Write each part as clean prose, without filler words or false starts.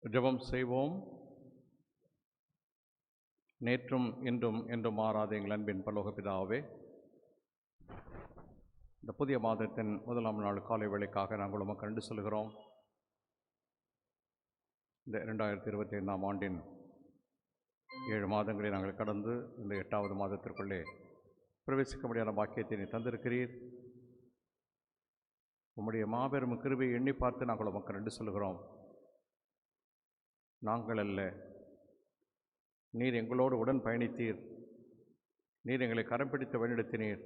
ஜெபம் செய்வோம். நேற்றும் இன்றும் என்றும் மாறாத எங்கள் அன்பின் பரலோக பிதாவே, இந்த புதிய மாதத்தின் முதலாம் நாள் காலை வேளைக்காக நாங்கள் உமக்கு நன்றி சொல்கிறோம். இந்த 2025ஆம் ஆண்டின் 7 மாதங்களை நாங்கள் கடந்து இந்த 8வது மாதத்திற்குள்ளே பிரவேசிக்க முடியாத பாக்கியத்தை நீ தந்திருக்கிறீர். உம்முடைய மாபெரும் கிருபையை எண்ணி பார்த்து நாங்கள் உமக்கு நன்றி சொல்கிறோம். நாங்கள் அல்ல, நீர் எங்களோடு உடன் பயணித்தீர். நீர் எங்களை கரம் பிடித்து வழிநடத்தினீர்,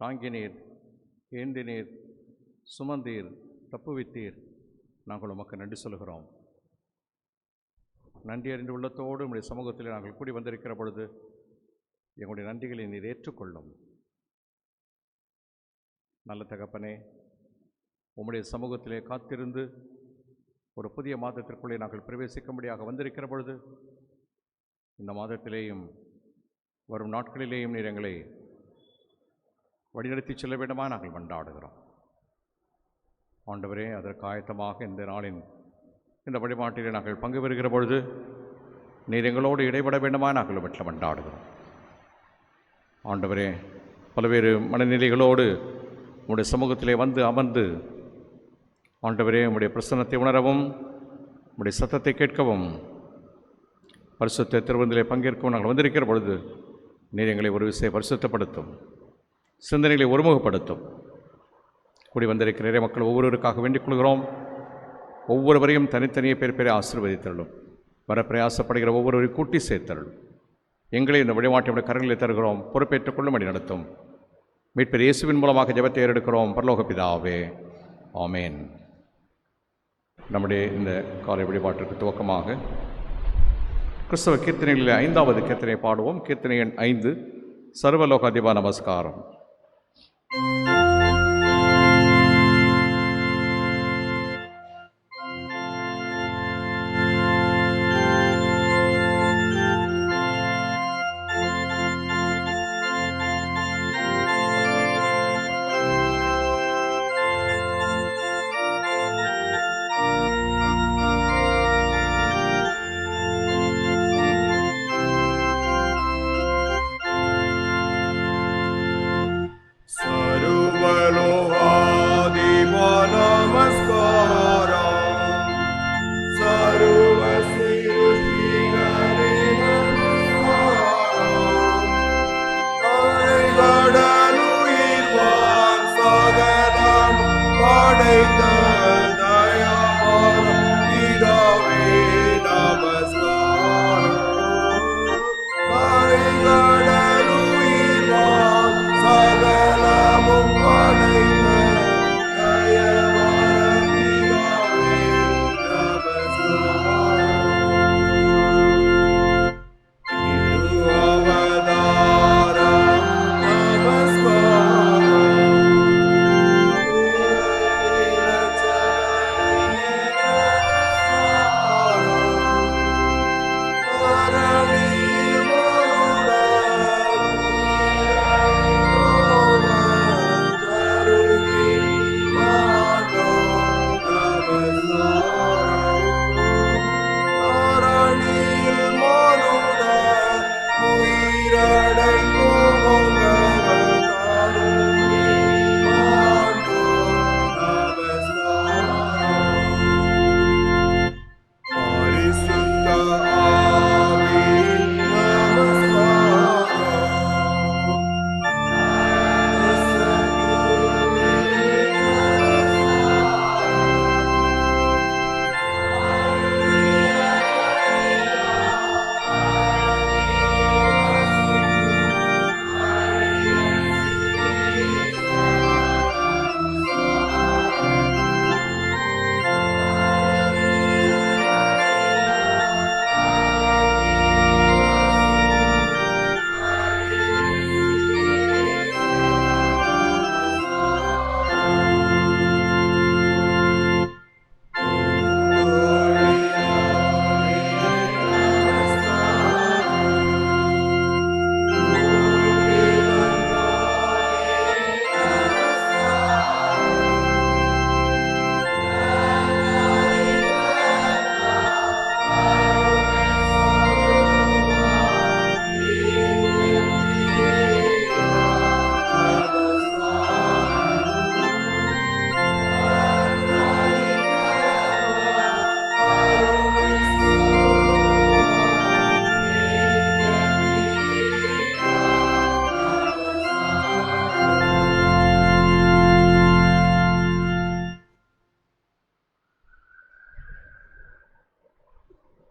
தாங்கினீர், ஏந்தினீர், சுமந்தீர், தப்புவித்தீர். நாங்கள் உமக்கு நன்றி சொல்கிறோம். நன்றி அறிந்த உள்ளத்தோடு உம்முடைய சமூகத்தில் நாங்கள் கூடி வந்திருக்கிற பொழுது எங்களுடைய நன்றிகளை நீர் ஏற்றுக்கொள்ளும். நல்ல தகப்பனே, உம்முடைய சமூகத்திலே காத்திருந்து ஒரு புதிய மாதத்திற்குள்ளே நாங்கள் பிரவேசிக்கும்படியாக வந்திருக்கிற பொழுது இந்த மாதத்திலேயும் வரும் நாட்களிலேயும் நீர் எங்களை வழிநடத்தி செல்ல வேண்டுமா நாங்கள் மன்றாடுகிறோம். ஆண்டவரே, அதற்கு ஆயத்தமாக இந்த நாளின் இந்த வழிபாட்டிலே நாங்கள் பங்கு பெறுகிற பொழுது நீர் எங்களோடு இடைபட வேண்டுமா நாங்கள் வீட்டில் மன்றாடுகிறோம். ஆண்டவரே, பல்வேறு மனநிலைகளோடு உம்முடைய சமூகத்திலே வந்து அமர்ந்து ஆண்டவரே, உம்முடைய பிரசன்னத்தை உணரவும் உம்முடைய சத்தத்தை கேட்கவும் பரிசுத்த திருவிருந்திலே பங்கேற்கவும் நாங்கள் வந்திருக்கிற பொழுது நீர் எங்களை ஒரு விஷயம் பரிசுத்தப்படுத்தும், சிந்தனைகளை ஒருமுகப்படுத்தும். கூடி வந்திருக்கிற இறை மக்கள் ஒவ்வொருவருக்காக வேண்டிக் கொள்கிறோம். ஒவ்வொருவரையும் தனித்தனியே பேரை ஆசீர்வதித்தருளும். வர பிரயாசப்படுகிற ஒவ்வொருவரையும் கூட்டி சேர்த்தருளும். எங்களை இந்த வழிபாட்டினுடைய கரங்களில் தருகிறோம். பொறுப்பேற்றுக் கொள்ளும்படி நடத்தும். மீட்பர் இயேசுவின் மூலமாக ஜெபத்தை ஏறெடுக்கிறோம். பரலோக பிதாவே, ஆமேன். நம்முடைய இந்த காலை வழிபாட்டிற்கு துவக்கமாக கிறிஸ்தவ கீர்த்தனைகளில் 5வது கீர்த்தனை பாடுவோம். கீர்த்தனை எண் 5, சர்வலோகாதிபா நமஸ்காரம்.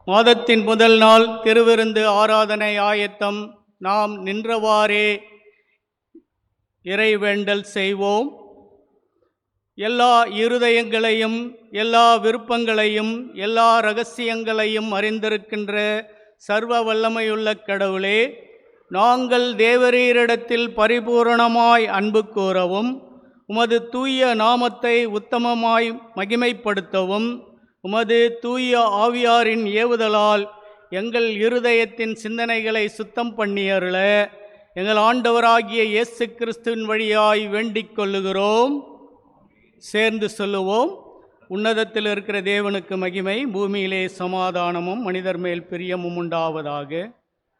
மாதத்தின் முதல் நாள் திருவிருந்து ஆராதனை ஆயத்தம். நாம் நின்றவாறே இறைவேண்டல் செய்வோம். எல்லா இருதயங்களையும் எல்லா விருப்பங்களையும் எல்லா இரகசியங்களையும் அறிந்திருக்கின்ற சர்வ வல்லமையுள்ள கடவுளே, நாங்கள் தேவரீரிடத்தில் பரிபூரணமாய் அன்பு கூறவும் உமது தூய நாமத்தை உத்தமமாய் மகிமைப்படுத்தவும் உமது தூய ஆவியாரின் ஏவுதலால் எங்கள் இருதயத்தின் சிந்தனைகளை சுத்தம் பண்ணியருள எங்கள் ஆண்டவராகிய இயேசு கிறிஸ்துவின் வழியாய் வேண்டிக் கொள்ளுகிறோம். சேர்ந்து சொல்லுவோம். உன்னதத்தில் இருக்கிற தேவனுக்கு மகிமை, பூமியிலே சமாதானமும் மனிதர் மேல் பிரியமும் உண்டாவதாக.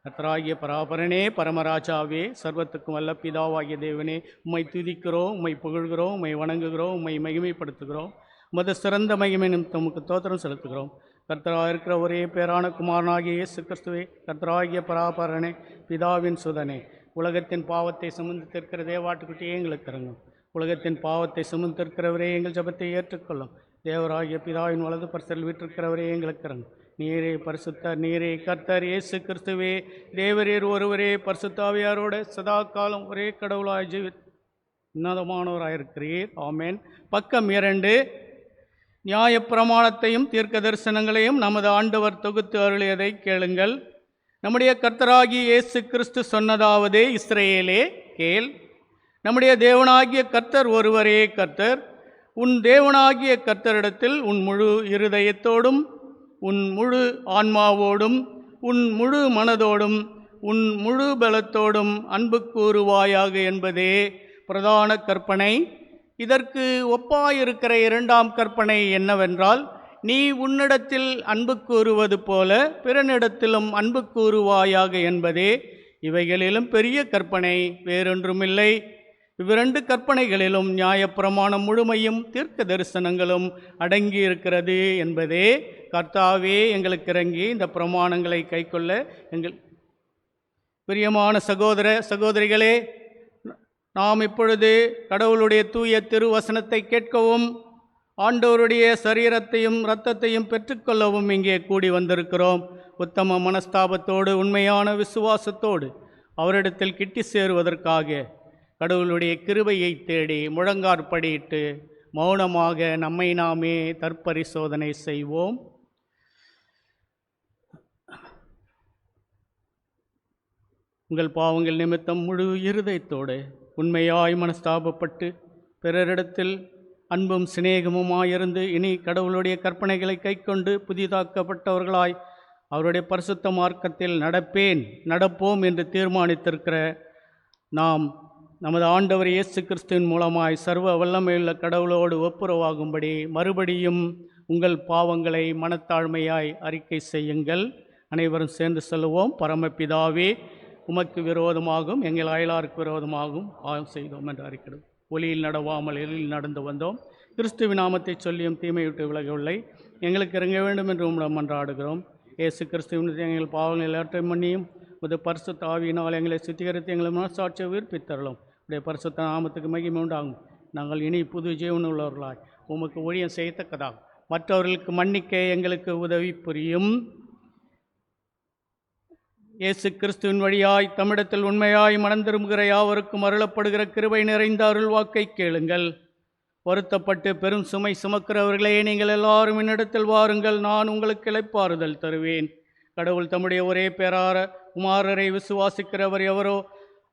கர்த்தராகிய பராபரனே, பரமராஜாவே, சர்வத்துக்கும் வல்ல பிதாவாகிய தேவனே, உம்மை துதிக்கிறோம், உம்மை புகழ்கிறோம், உம்மை வணங்குகிறோம், உம்மை மகிமைப்படுத்துகிறோம். உமது சிறந்த மகிமை நிமித்தம் உமக்கு தோத்திரம் செலுத்துகிறோம். கர்த்தராக இருக்கிற ஒரே பேரான குமாரனாகிய இயேசு கிறிஸ்துவே, கர்த்தராகிய பராபரனே, பிதாவின் சுதனே, உலகத்தின் பாவத்தை சுமந்திருக்கிற தேவாட்டுக்குட்டியே எங்களுக்கு இறங்கும். உலகத்தின் பாவத்தை சுமந்திருக்கிறவரே எங்கள் ஜபத்தை ஏற்றுக்கொள்ளும். தேவராகிய பிதாவின் வலது பரிசில் வீற்றிருக்கிறவரே எங்களுக்கு இறங்கும். நீரே பரிசுத்தர், நீரே கர்த்தர் இயேசு கிறிஸ்துவே, தேவரீர் ஒருவரே பரிசுத்தாவியாரோட சதா காலம் ஒரே கடவுளாய் உன்னதமானவராயிருக்கிறீர். ஆமேன். பக்கம் 2. நியாயப்பிரமாணத்தையும் தீர்க்க தரிசனங்களையும் நமது ஆண்டவர் தொகுத்து அருளியதை கேளுங்கள். நம்முடைய கர்த்தராகிய இயேசு கிறிஸ்து சொன்னதாவது: இஸ்ரவேலே கேள், நம்முடைய தேவனாகிய கர்த்தர் ஒருவரே கர்த்தர். உன் தேவனாகிய கர்த்தரிடத்தில் உன் முழு இருதயத்தோடும் உன் முழு ஆன்மாவோடும் உன் முழு மனதோடும் உன் முழு பலத்தோடும் அன்பு கூறுவாயாக என்பதே பிரதான கற்பனை. இதற்கு ஒப்பாயிருக்கிற 2ஆம் கற்பனை என்னவென்றால், நீ உன்னிடத்தில் அன்பு கூறுவது போல பிறனிடத்திலும் அன்பு கூறுவாயாக என்பதே. இவைகளிலும் பெரிய கற்பனை வேறொன்றுமில்லை. இவ்விரண்டு கற்பனைகளிலும் நியாயப்பிரமாணம் முழுமையும் தீர்க்க தரிசனங்களும் அடங்கியிருக்கிறது என்பதே. கர்த்தாவே எங்களுக்கு இறங்கி இந்த பிரமாணங்களை கைக்கொள்ள எங்கள் பிரியமான சகோதர சகோதரிகளே, நாம் இப்பொழுது கடவுளுடைய தூய திருவசனத்தை கேட்கவும் ஆண்டவருடைய சரீரத்தையும் இரத்தத்தையும் பெற்றுக்கொள்ளவும் இங்கே கூடி வந்திருக்கிறோம். உத்தம மனஸ்தாபத்தோடு உண்மையான விசுவாசத்தோடு அவரிடத்தில் கிட்டி சேருவதற்காக கடவுளுடைய கிருபையை தேடி முழங்காற்படியிட்டு மௌனமாக நம்மை நாமே தற்பரிசோதனை செய்வோம். உங்கள் பாவங்கள் நிமித்தம் முழு இருதயத்தோடு உண்மையாய் மனஸ்தாபப்பட்டு பிறரிடத்தில் அன்பும் சிநேகமுமாயிருந்து இனி கடவுளுடைய கற்பனைகளை கைக்கொண்டு புதிதாக்கப்பட்டவர்களாய் அவருடைய பரிசுத்த மார்க்கத்தில் நடப்போம் என்று தீர்மானித்திருக்கிற நாம் நமது ஆண்டவர் இயேசு கிறிஸ்துவின் மூலமாய் சர்வ வல்லமையுள்ள கடவுளோடு ஒப்புரவாகும்படி மறுபடியும் உங்கள் பாவங்களை மனத்தாழ்மையாய் அறிக்கை செய்யுங்கள். அனைவரும் சேர்ந்து சொல்லுவோம். பரமபிதாவே, உமக்கு விரோதமாகவும் எங்கள் அயலாருக்கு விரோதமாகவும் பாவம் செய்தோம் என்று அறிக்கிறோம். ஒளியில் நடவாமல் எழில் நடந்து வந்தோம். கிறிஸ்துவின் நாமத்தை சொல்லியும் தீமைவிட்டு விலகவில்லை. எங்களுக்கு இறங்க வேண்டும் என்று உம்மிடம் மன்றாடுகிறோம். இயேசு கிறிஸ்துவின் எங்கள் பாவங்கள் எல்லாற்றையும் மன்னியும் உமது பரிசுத்த ஆவியினால் எங்களை சுத்திகரித்து எங்களை மனசாட்சியை உயிர்ப்பித்தரலும். உடைய பரிசுத்த நாமத்துக்கு மகிமை உண்டாகும். நாங்கள் இனி புது ஜீவன் உள்ளவர்களாய் உமக்கு ஊழியம் செய்யத்தக்கதாக மற்றவர்களுக்கு மன்னிக்க எங்களுக்கு உதவி புரியும். இயேசு கிறிஸ்துவின் வழியாய் தமிழத்தில் உண்மையாய் மனம் திரும்புகிற யாவருக்கும் அருளப்படுகிற கிருபை நிறைந்த அருள்வாக்கை கேளுங்கள். வருத்தப்பட்டு பெரும் சுமை சுமக்கிறவர்களே, நீங்கள் எல்லாரும் என்னிடத்தில் வாருங்கள், நான் உங்களுக்கு இளைப்பாறுதல் தருவேன். கடவுள் தம்முடைய ஒரே பேரார குமாரரை விசுவாசிக்கிறவர் எவரோ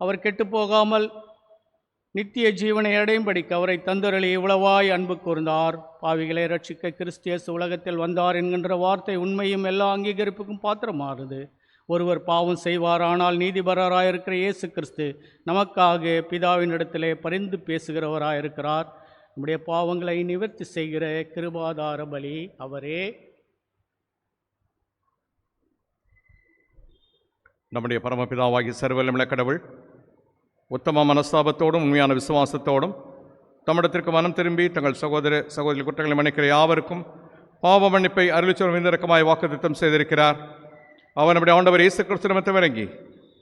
அவர் கெட்டுப்போகாமல் நித்திய ஜீவனை அடையும்படிக்கு அவரை தந்தருளி இவ்வளவாய் அன்பு கூர்ந்தார். பாவிகளை ரட்சிக்க கிறிஸ்து இயேசு உலகத்தில் வந்தார் என்கின்ற வார்த்தை உண்மையும் எல்லா அங்கீகரிப்புக்கும் பாத்திரமாறுது. ஒருவர் பாவம் செய்வாரானால் நீதிபரராயிருக்கிற இயேசு கிறிஸ்து நமக்காக பிதாவினிடத்திலே பரிந்து பேசுகிறவராயிருக்கிறார். நம்முடைய பாவங்களை நிவர்த்தி செய்கிற கிருபாதார பலி அவரே. நம்முடைய பரமபிதாவாகிய சர்வவல்லமையுள்ள கடவுள் உத்தம மனஸ்தாபத்தோடும் உண்மையான விசுவாசத்தோடும் தம்மிடத்திற்கு மனம் திரும்பி தங்கள் சகோதர சகோதரி குற்றங்களை மன்னிக்கிற யாவருக்கும் பாவ மன்னிப்பை அருளிச்சோர் இறக்கமாய் வாக்குத்தத்தம் செய்திருக்கிறார். அவர் நம்முடைய ஆண்டவர் இயேசு கிறிஸ்து நிமித்தம் இறங்கி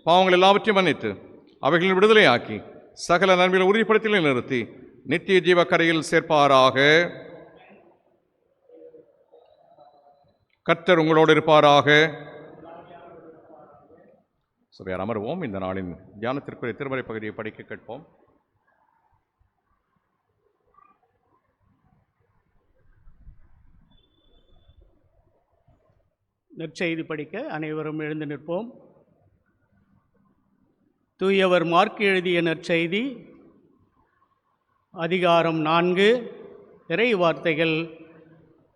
பாவங்கள் எல்லாவற்றையும் மன்னித்து அவைகளின் விடுதலையாக்கி சகல நன்மைகளை உறுதிப்படுத்தி நிறுத்தி நித்திய ஜீவ கரையில் சேர்ப்பாராக. கர்த்தர் உங்களோடு இருப்பாராக. சபையார் அமர்வோம். இந்த நாளின் தியானத்திற்குரிய திருமறை பகுதியை படிக்க கேட்போம். நற்செய்தி படிக்க அனைவரும் எழுந்து நிற்போம். தூயவர் மார்க் எழுதிய நற்செய்தி அதிகாரம் 4, இறை வார்த்தைகள்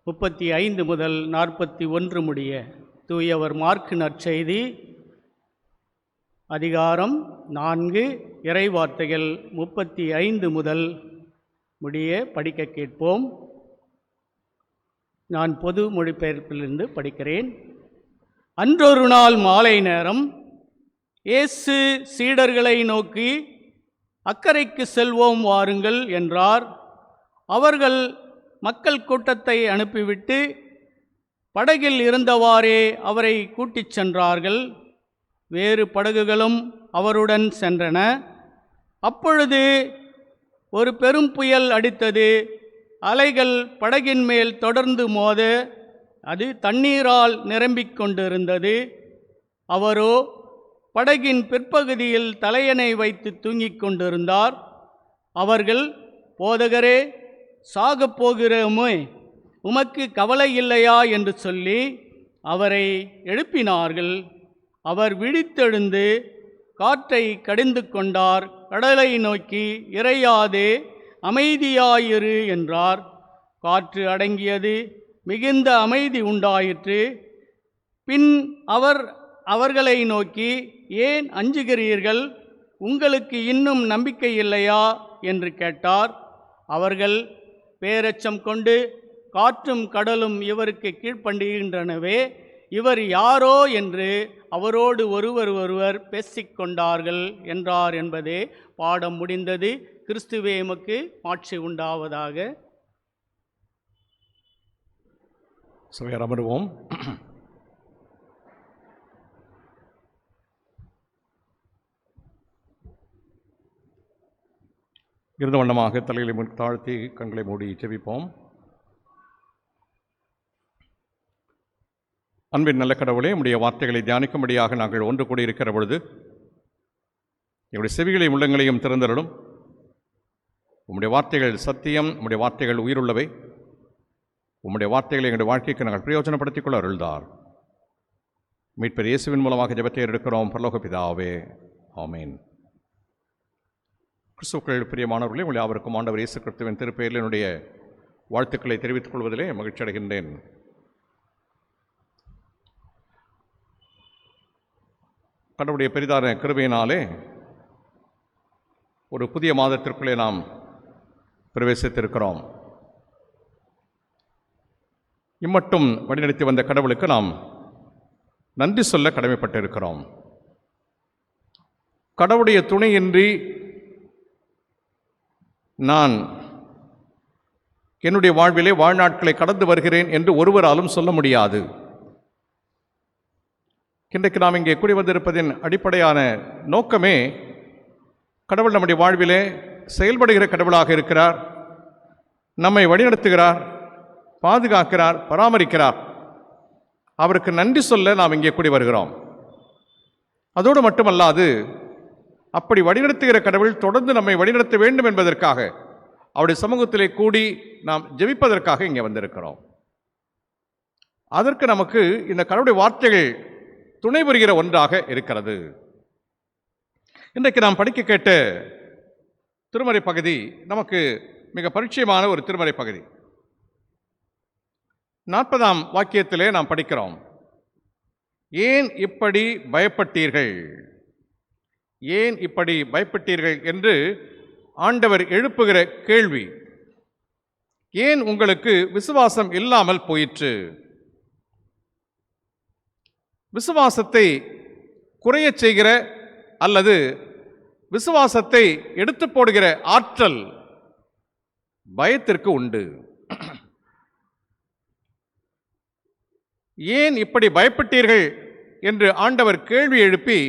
35 முதல் 41 முடிய. தூயவர் மார்க் நற்செய்தி அதிகாரம் 4, இறை வார்த்தைகள் 35 முதல் முடிய படிக்க கேட்போம். நான் பொது மொழிபெயர்ப்பிலிருந்து படிக்கிறேன். அன்றொரு நாள் மாலை நேரம் இயேசு சீடர்களை நோக்கி, அக்கரைக்கு செல்வோம் வாருங்கள் என்றார். அவர்கள் மக்கள் கூட்டத்தை அனுப்பிவிட்டு படகில் இருந்தவாறே அவரை கூட்டிச் சென்றார்கள். வேறு படகுகளும் அவருடன் சென்றன. அப்பொழுது ஒரு பெரும் புயல் அடித்தது. அலைகள் படகின் மேல் தொடர்ந்து மோத அது தண்ணீரால் நிரம்பிக் கொண்டிருந்தது. அவரோ படகின் பிற்பகுதியில் தலையணை வைத்து தூங்கிக் கொண்டிருந்தார். அவர்கள், போதகரே, சாகப் போகிறோமே, உமக்கு கவலை இல்லையா என்று சொல்லி அவரை எழுப்பினார்கள். அவர் விழித்தெழுந்து காற்றை கடிந்து கொண்டார். கடலை நோக்கி, இறையாதே, அமைதியாயிரு என்றார். காற்று அடங்கியது. மிகுந்த அமைதி உண்டாயிற்று. பின் அவர் அவர்களை நோக்கி, ஏன் அஞ்சுகிறீர்கள்? உங்களுக்கு இன்னும் நம்பிக்கை இல்லையா என்று கேட்டார். அவர்கள் பேரச்சம் கொண்டு, காற்றும் கடலும் இவருக்கு கீழ்ப்படிகின்றனவே, இவர் யாரோ என்று அவரோடு ஒருவர் பேசிக்கொண்டார்கள் என்றார் என்பதே பாடம் முடிந்தது. கிறிஸ்துவே எமக்கு ஆட்சி உண்டாவதாக. சபையார் அமர்வோம். இருந்த வண்ணமாக தலைகளை தாழ்த்தி கண்களை மூடி ஜெபிப்போம். அன்பின் நல்ல கடவுளே, உம்முடைய வார்த்தைகளை தியானிக்கும்படியாக நாங்கள் ஒன்று கூடி இருக்கிற பொழுது எங்களுடைய செவிகளையும் உள்ளங்களையும் திறந்தருளும். உம்முடைய வார்த்தைகள் சத்தியம், உம்முடைய வார்த்தைகள் உயிருள்ளவை. உம்முடைய வார்த்தைகளை எங்களுடைய வாழ்க்கைக்கு நாங்கள் பிரயோஜனப்படுத்திக் கொள்ள அருள்தார். மீட்பர் இயேசுவின் மூலமாக ஜெபத்தை எடுக்கிறோம். பரலோக பிதாவே, ஆமேன். கிறிஸ்துவுக்குள் பிரியமானவர்களே, உங்களை யாவருக்கும் ஆண்டவர் இயேசு கிறிஸ்துவின் திருப்பெயரில் என்னுடைய வாழ்த்துக்களை தெரிவித்துக் கொள்வதிலே மகிழ்ச்சி அடைகின்றேன். கடவுளுடைய பெரிதான கிருபையினாலே ஒரு புதிய மாதத்திற்குள்ளே நாம் பிரவேசித்திருக்கிறோம். இம்மட்டும் வழிநடத்தி வந்த கடவுளுக்கு நாம் நன்றி சொல்ல கடமைப்பட்டிருக்கிறோம். கடவுளுடைய துணையின்றி நான் என்னுடைய வாழ்விலே வாழ்நாட்களை கடந்து வருகிறேன் என்று ஒருவராலும் சொல்ல முடியாது. இன்றைக்கு நாம் இங்கே கூடி வந்திருப்பதின் அடிப்படையான நோக்கமே, கடவுள் நம்முடைய வாழ்விலே செயல்படுகிற கடவுளாக இருக்கிறார். நம்மை வழிநடத்துகிறார், பாதுகாக்கிறார், பராமரிக்கிறார். அவருக்கு நன்றி சொல்ல நாம் இங்கே கூடி வருகிறோம். அதோடு மட்டுமல்லாது, அப்படி வழிநடத்துகிற கடவுள் தொடர்ந்து நம்மை வழிநடத்த வேண்டும் என்பதற்காக அவருடைய சமூகத்திலே கூடி நாம் ஜெபிப்பதற்காக இங்கே வந்திருக்கிறோம். அதற்கு நமக்கு இந்த கடவுளுடைய வார்த்தைகள் துணை புரிகிற ஒன்றாக இருக்கிறது. இன்றைக்கு நாம் படிக்க கேட்ட திருமறை பகுதி நமக்கு மிக பரிச்சயமான ஒரு திருமறை பகுதி. 40ஆம் வாக்கியத்திலே நாம் படிக்கிறோம், ஏன் இப்படி பயப்பட்டீர்கள்? ஏன் இப்படி பயப்பட்டீர்கள் என்று ஆண்டவர் எழுப்புகிற கேள்வி. ஏன் உங்களுக்கு விசுவாசம் இல்லாமல் போயிற்று? விசுவாசத்தை குறையச் செய்கிற அல்லது விசுவாசத்தை எடுத்து போடுகிற ஆற்றல் பயத்திற்கு உண்டு. ஏன் இப்படி பயப்பட்டீர்கள் என்று ஆண்டவர் கேள்வி எழுப்பி,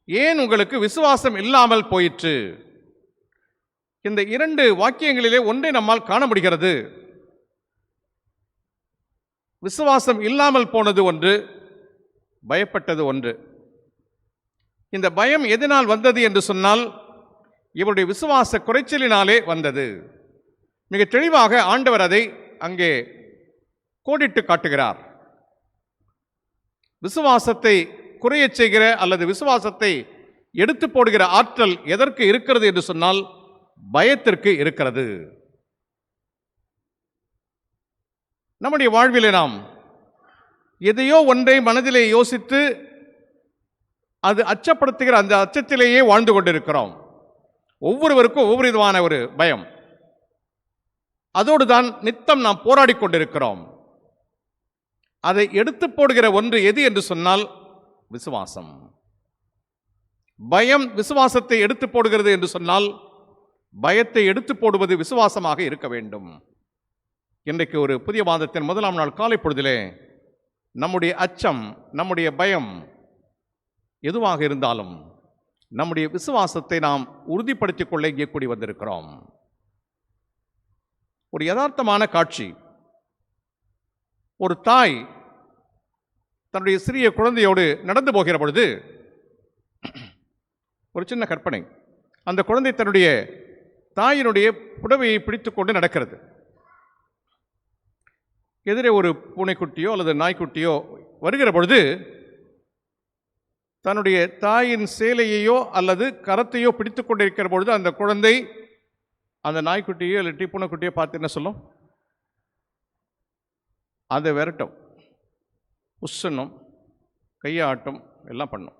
ஏன் உங்களுக்கு விசுவாசம் இல்லாமல் போயிற்று? இந்த 2 வாக்கியங்களிலே ஒன்றை நம்மால் காண முடிகிறது. விசுவாசம் இல்லாமல் போனது ஒன்று, பயப்பட்டது ஒன்று. இந்த பயம் எதனால் வந்தது என்று சொன்னால் இவருடைய விசுவாச குறைச்சலினாலே வந்தது. மிக தெளிவாக ஆண்டவர் அதை அங்கே கோடிட்டு காட்டுகிறார். விசுவாசத்தை குறையச் செய்கிற அல்லது விசுவாசத்தை எடுத்து போடுகிற ஆற்றல் எதற்கு இருக்கிறது என்று சொன்னால் பயத்திற்கு இருக்கிறது. நம்முடைய வாழ்விலே நாம் எதையோ ஒன்றை மனதிலே யோசித்து அது அச்சப்படுத்துகிற அந்த அச்சத்திலேயே வாழ்ந்து கொண்டிருக்கிறோம். ஒவ்வொருவருக்கும் ஒவ்வொரு விதமான ஒரு பயம். அதோடு தான் நித்தம் நாம் போராடி கொண்டிருக்கிறோம். அதை எடுத்து போடுகிற ஒன்று எது என்று சொன்னால் விசுவாசம். பயம் விசுவாசத்தை எடுத்து போடுகிறது என்று சொன்னால் பயத்தை எடுத்து போடுவது விசுவாசமாக இருக்க வேண்டும். இன்றைக்கு ஒரு புதிய மாதத்தின் முதலாம் நாள் காலை பொழுதிலே நம்முடைய அச்சம், நம்முடைய பயம் எதுவாக இருந்தாலும் நம்முடைய விசுவாசத்தை நாம் உறுதிப்படுத்திக் கொள்ள இங்கே கூடி வந்திருக்கிறோம். ஒரு யதார்த்தமான காட்சி. ஒரு தாய் தன்னுடைய சிறிய குழந்தையோடு நடந்து போகிற பொழுது ஒரு சின்ன கற்பனை. அந்த குழந்தை தன்னுடைய தாயினுடைய புடவையை பிடித்துக்கொண்டு நடக்கிறது. எதிரே ஒரு பூனைக்குட்டியோ அல்லது நாய்க்குட்டியோ வருகிற பொழுது தன்னுடைய தாயின் சேலையையோ அல்லது கரத்தையோ பிடித்து கொண்டிருக்கிற பொழுது அந்த குழந்தை அந்த நாய்க்குட்டியோ இல்லாட்டி பூனைக்குட்டியோ பார்த்து என்ன சொல்லும்? அதை விரட்டும், உஷ்ணும், கையாட்டும், எல்லாம் பண்ணும்.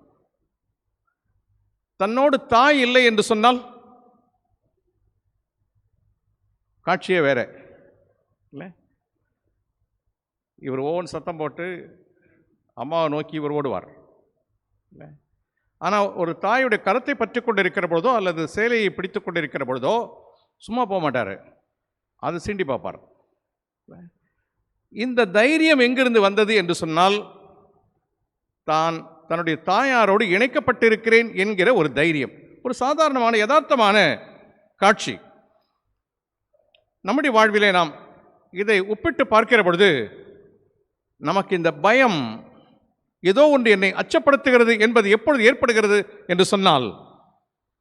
தன்னோடு தாய் இல்லை என்று சொன்னால் காட்சியே வேற இல்லை. இவர் ஓன் சத்தம் போட்டு அம்மாவை நோக்கி இவர் ஓடுவார் இல்லை. ஆனால் ஒரு தாயுடைய கரத்தை பற்றி கொண்டு இருக்கிற பொழுதோ அல்லது சேலையை பிடித்து கொண்டு இருக்கிற பொழுதோ சும்மா போக மாட்டார், அது சீண்டி பார்ப்பார். இந்த தைரியம் எங்கிருந்து வந்தது என்று சொன்னால் தான் தன்னுடைய தாயாரோடு இணைக்கப்பட்டிருக்கிறேன் என்கிற ஒரு தைரியம். ஒரு சாதாரணமான யதார்த்தமான காட்சி. நம்முடைய வாழ்விலே நாம் இதை ஒப்பிட்டு பார்க்கிற பொழுது நமக்கு இந்த பயம் ஏதோ ஒன்று என்னை அச்சப்படுத்துகிறது என்பது எப்பொழுது ஏற்படுகிறது என்று சொன்னால்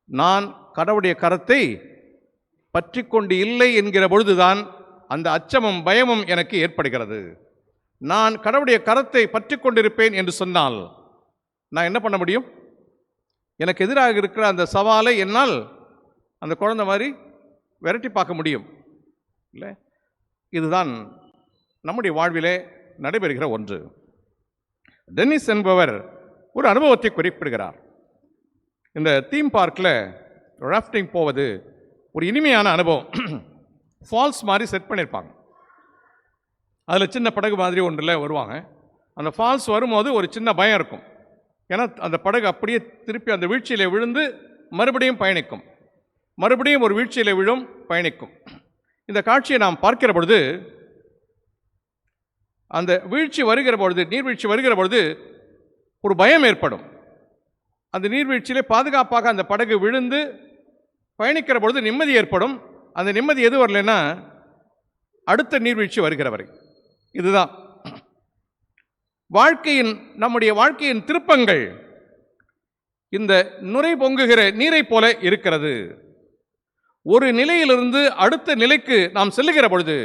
நான் கடவுளுடைய கரத்தை பற்றி கொண்டு இல்லை என்கிற பொழுதுதான் அந்த அச்சமும் பயமும் எனக்கு ஏற்படுகிறது. நான் கடவுளுடைய கரத்தை பற்றி கொண்டிருப்பேன் என்று சொன்னால் நான் என்ன பண்ண முடியும்? எனக்கு எதிராக இருக்கிற அந்த சவாலை என்னால் அந்த குழந்தை மாதிரி விரட்டி பார்க்க முடியும் இல்லை. இதுதான் நம்முடைய வாழ்விலே நடைபெறுகிற ஒன்று. டென்னிஸ் என்பவர் ஒரு அனுபவத்தை குறிப்பிடுகிறார். இந்த தீம் பார்க்கில் ராஃப்டிங் போவது ஒரு இனிமையான அனுபவம். ஃபால்ஸ் மாதிரி செட் பண்ணியிருப்பாங்க. அதில் சின்ன படகு மாதிரி ஒன்றில் வருவாங்க. அந்த ஃபால்ஸ் வரும்போது ஒரு சின்ன பயம் இருக்கும். ஏன்னா அந்த படகு அப்படியே திருப்பி அந்த வீழ்ச்சியில் விழுந்து மறுபடியும் பயணிக்கும், மறுபடியும் ஒரு வீழ்ச்சியில் விழும், பயணிக்கும். இந்த காட்சியை நாம் பார்க்கிற பொழுது அந்த வீழ்ச்சி வருகிற பொழுது, நீர்வீழ்ச்சி வருகிற பொழுது ஒரு பயம் ஏற்படும். அந்த நீர்வீழ்ச்சியிலே பாதுகாப்பாக அந்த படகு விழுந்து பயணிக்கிற பொழுது நிம்மதி ஏற்படும். அந்த நிம்மதி எது வரலைன்னா அடுத்த நீர்வீழ்ச்சி வருகிற வரை. இதுதான் வாழ்க்கையின், நம்முடைய வாழ்க்கையின் திருப்பங்கள் இந்த நுரை பொங்குகிற நீரை போல இருக்கிறது. ஒரு நிலையிலிருந்து அடுத்த நிலைக்கு நாம் செல்லுகிற பொழுது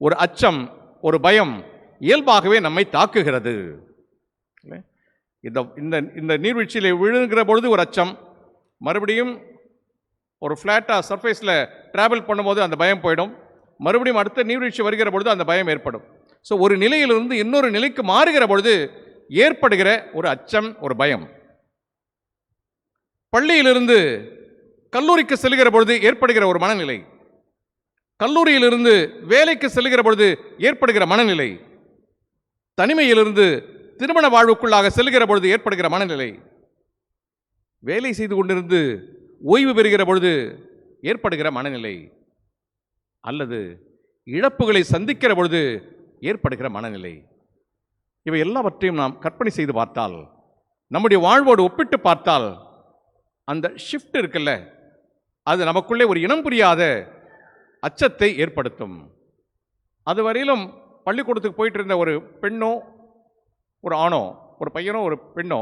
ஒரு அச்சம், ஒரு பயம் இயல்பாகவே நம்மை தாக்குகிறது. இந்த நீர்வீழ்ச்சியில் விழுகிற பொழுது ஒரு அச்சம், மறுபடியும் ஒரு ஃப்ளாட்டாக சர்ஃபேஸில் ட்ராவல் பண்ணும்போது அந்த பயம் போயிடும், மறுபடியும் அடுத்த நீர்வீழ்ச்சி வருகிற பொழுது அந்த பயம் ஏற்படும். ஸோ ஒரு நிலையிலிருந்து இன்னொரு நிலைக்கு மாறுகிற பொழுது ஏற்படுகிற ஒரு அச்சம், ஒரு பயம். பள்ளியிலிருந்து கல்லூரிக்கு செல்கிற பொழுது ஏற்படுகிற ஒரு மனநிலை, கல்லூரியிலிருந்து வேலைக்கு செல்கிற பொழுது ஏற்படுகிற மனநிலை, தனிமையிலிருந்து திருமண வாழ்வுக்குள்ளாக செல்கிற பொழுது ஏற்படுகிற மனநிலை, வேலை செய்து கொண்டிருந்து ஓய்வு பெறுகிற பொழுது ஏற்படுகிற மனநிலை, அல்லது இழப்புகளை சந்திக்கிற பொழுது ஏற்படுகிற மனநிலை. இவை எல்லாவற்றையும் நாம் கற்பனை செய்து பார்த்தால், நம்முடைய வாழ்வோடு ஒப்பிட்டு பார்த்தால் அந்த ஷிஃப்ட் இருக்குல்ல, அது நமக்குள்ளே ஒரு இனம் புரியாத அச்சத்தை ஏற்படுத்தும். அதுவரையிலும் பள்ளிக்கூடத்துக்கு போயிட்டு இருந்த ஒரு பெண்ணோ ஒரு ஆணோ, ஒரு பையனோ ஒரு பெண்ணோ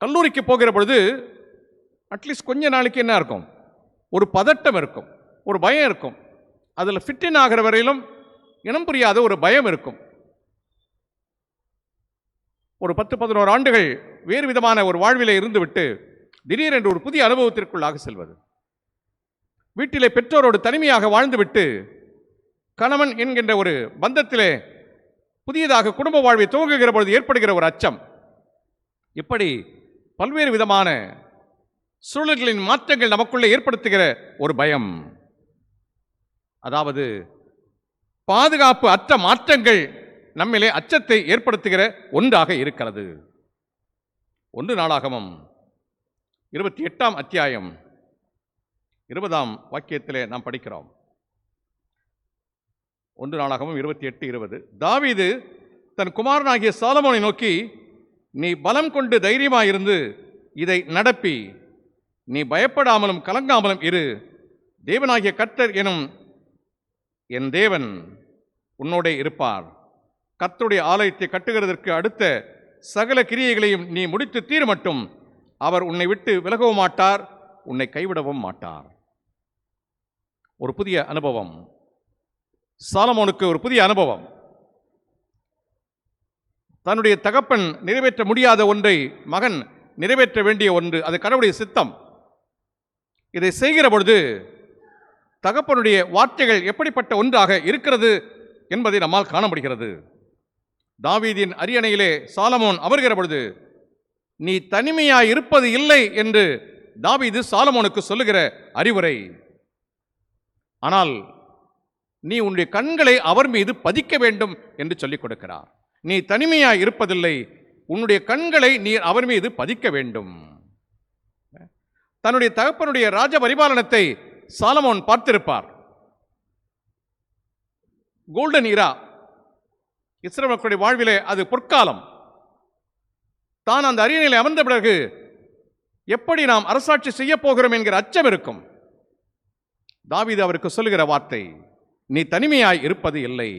கல்லூரிக்கு போகிற பொழுது அட்லீஸ்ட் கொஞ்ச நாளைக்கு என்ன இருக்கும், ஒரு பதட்டம் இருக்கும், ஒரு பயம் இருக்கும். அதில் ஃபிட்டின் ஆகிற வரையிலும் இனம் புரியாத ஒரு பயம் இருக்கும். ஒரு 10-11 ஆண்டுகள் வேறு விதமான ஒரு வாழ்விலே இருந்துவிட்டு திடீரென்று ஒரு புதிய அனுபவத்திற்குள்ளாக செல்வது, வீட்டிலே பெற்றோரோடு தனிமையாக வாழ்ந்துவிட்டு கணவன் என்கின்ற ஒரு பந்தத்திலே புதியதாக குடும்ப வாழ்வை துவங்குகிற பொழுது ஏற்படுகிற ஒரு அச்சம், இப்படி பல்வேறு விதமான சூழல்களின் மாற்றங்கள் நமக்குள்ளே ஏற்படுத்துகிற ஒரு பயம், அதாவது பாதுகாப்பு அற்ற மாற்றங்கள் நம்மிலே அச்சத்தை ஏற்படுத்துகிற ஒன்றாக இருக்கிறது. 1 நாளாகமம் 28ஆம் அத்தியாயம் 20ஆம் வாக்கியத்திலே நாம் படிக்கிறோம். 1 நாளாகமம் 28:20. தாவீது தன் குமாரனாகிய சாலமோனை நோக்கி, நீ பலம் கொண்டு தைரியமாயிருந்து இதை நடப்பி, நீ பயப்படாமலும் கலங்காமலும் இரு. தேவனாகிய கர்த்தர் எனும் என் தேவன் உன்னோடே இருப்பார். கர்த்தருடைய ஆலயத்தை கட்டுகிறதற்கு அடுத்த சகல கிரியைகளையும் நீ முடித்து தீர மட்டும் அவர் உன்னை விட்டு விலகவும் மாட்டார், உன்னை கைவிடவும் மாட்டார். ஒரு புதிய அனுபவம், சாலமோனுக்கு ஒரு புதிய அனுபவம். தன்னுடைய தகப்பன் நிறைவேற்ற முடியாத ஒன்றை மகன் நிறைவேற்ற வேண்டிய ஒன்று, அது கடவுளுடைய சித்தம். இதை செய்கிற பொழுது தகப்பனுடைய வார்த்தைகள் எப்படிப்பட்ட ஒன்றாக இருக்கிறது என்பதை நம்மால் காண முடிகிறது. தாவீதின் அரியணையிலே சாலமோன் அமர்கிற பொழுது, நீ தனிமையாய் இருப்பது இல்லை என்று தாவீது சாலமோனுக்கு சொல்லுகிற அறிவுரை. ஆனால் நீ உன்னுடைய கண்களை அவர் மீது பதிக்க வேண்டும் என்று சொல்லிக் கொடுக்கிறார். நீ தனிமையாய் இருப்பதில்லை, உன்னுடைய கண்களை நீ அவர் மீது பதிக்க வேண்டும். தன்னுடைய தகப்பனுடைய ராஜ பரிபாலனத்தை சாலமோன் பார்த்திருப்பார். கோல்டன் இரா, இஸ்ரவேல் மக்களுடைய வாழ்விலே அது பொற்காலம். தான் அந்த அரியணையில் அமர்ந்த பிறகு எப்படி நாம் அரசாட்சி செய்ய போகிறோம் என்கிற அச்சம் இருக்கும். தாவீது அவருக்கு சொல்லுகிற வார்த்தை, நீ தனிமையாய் இருப்பது இல்லை.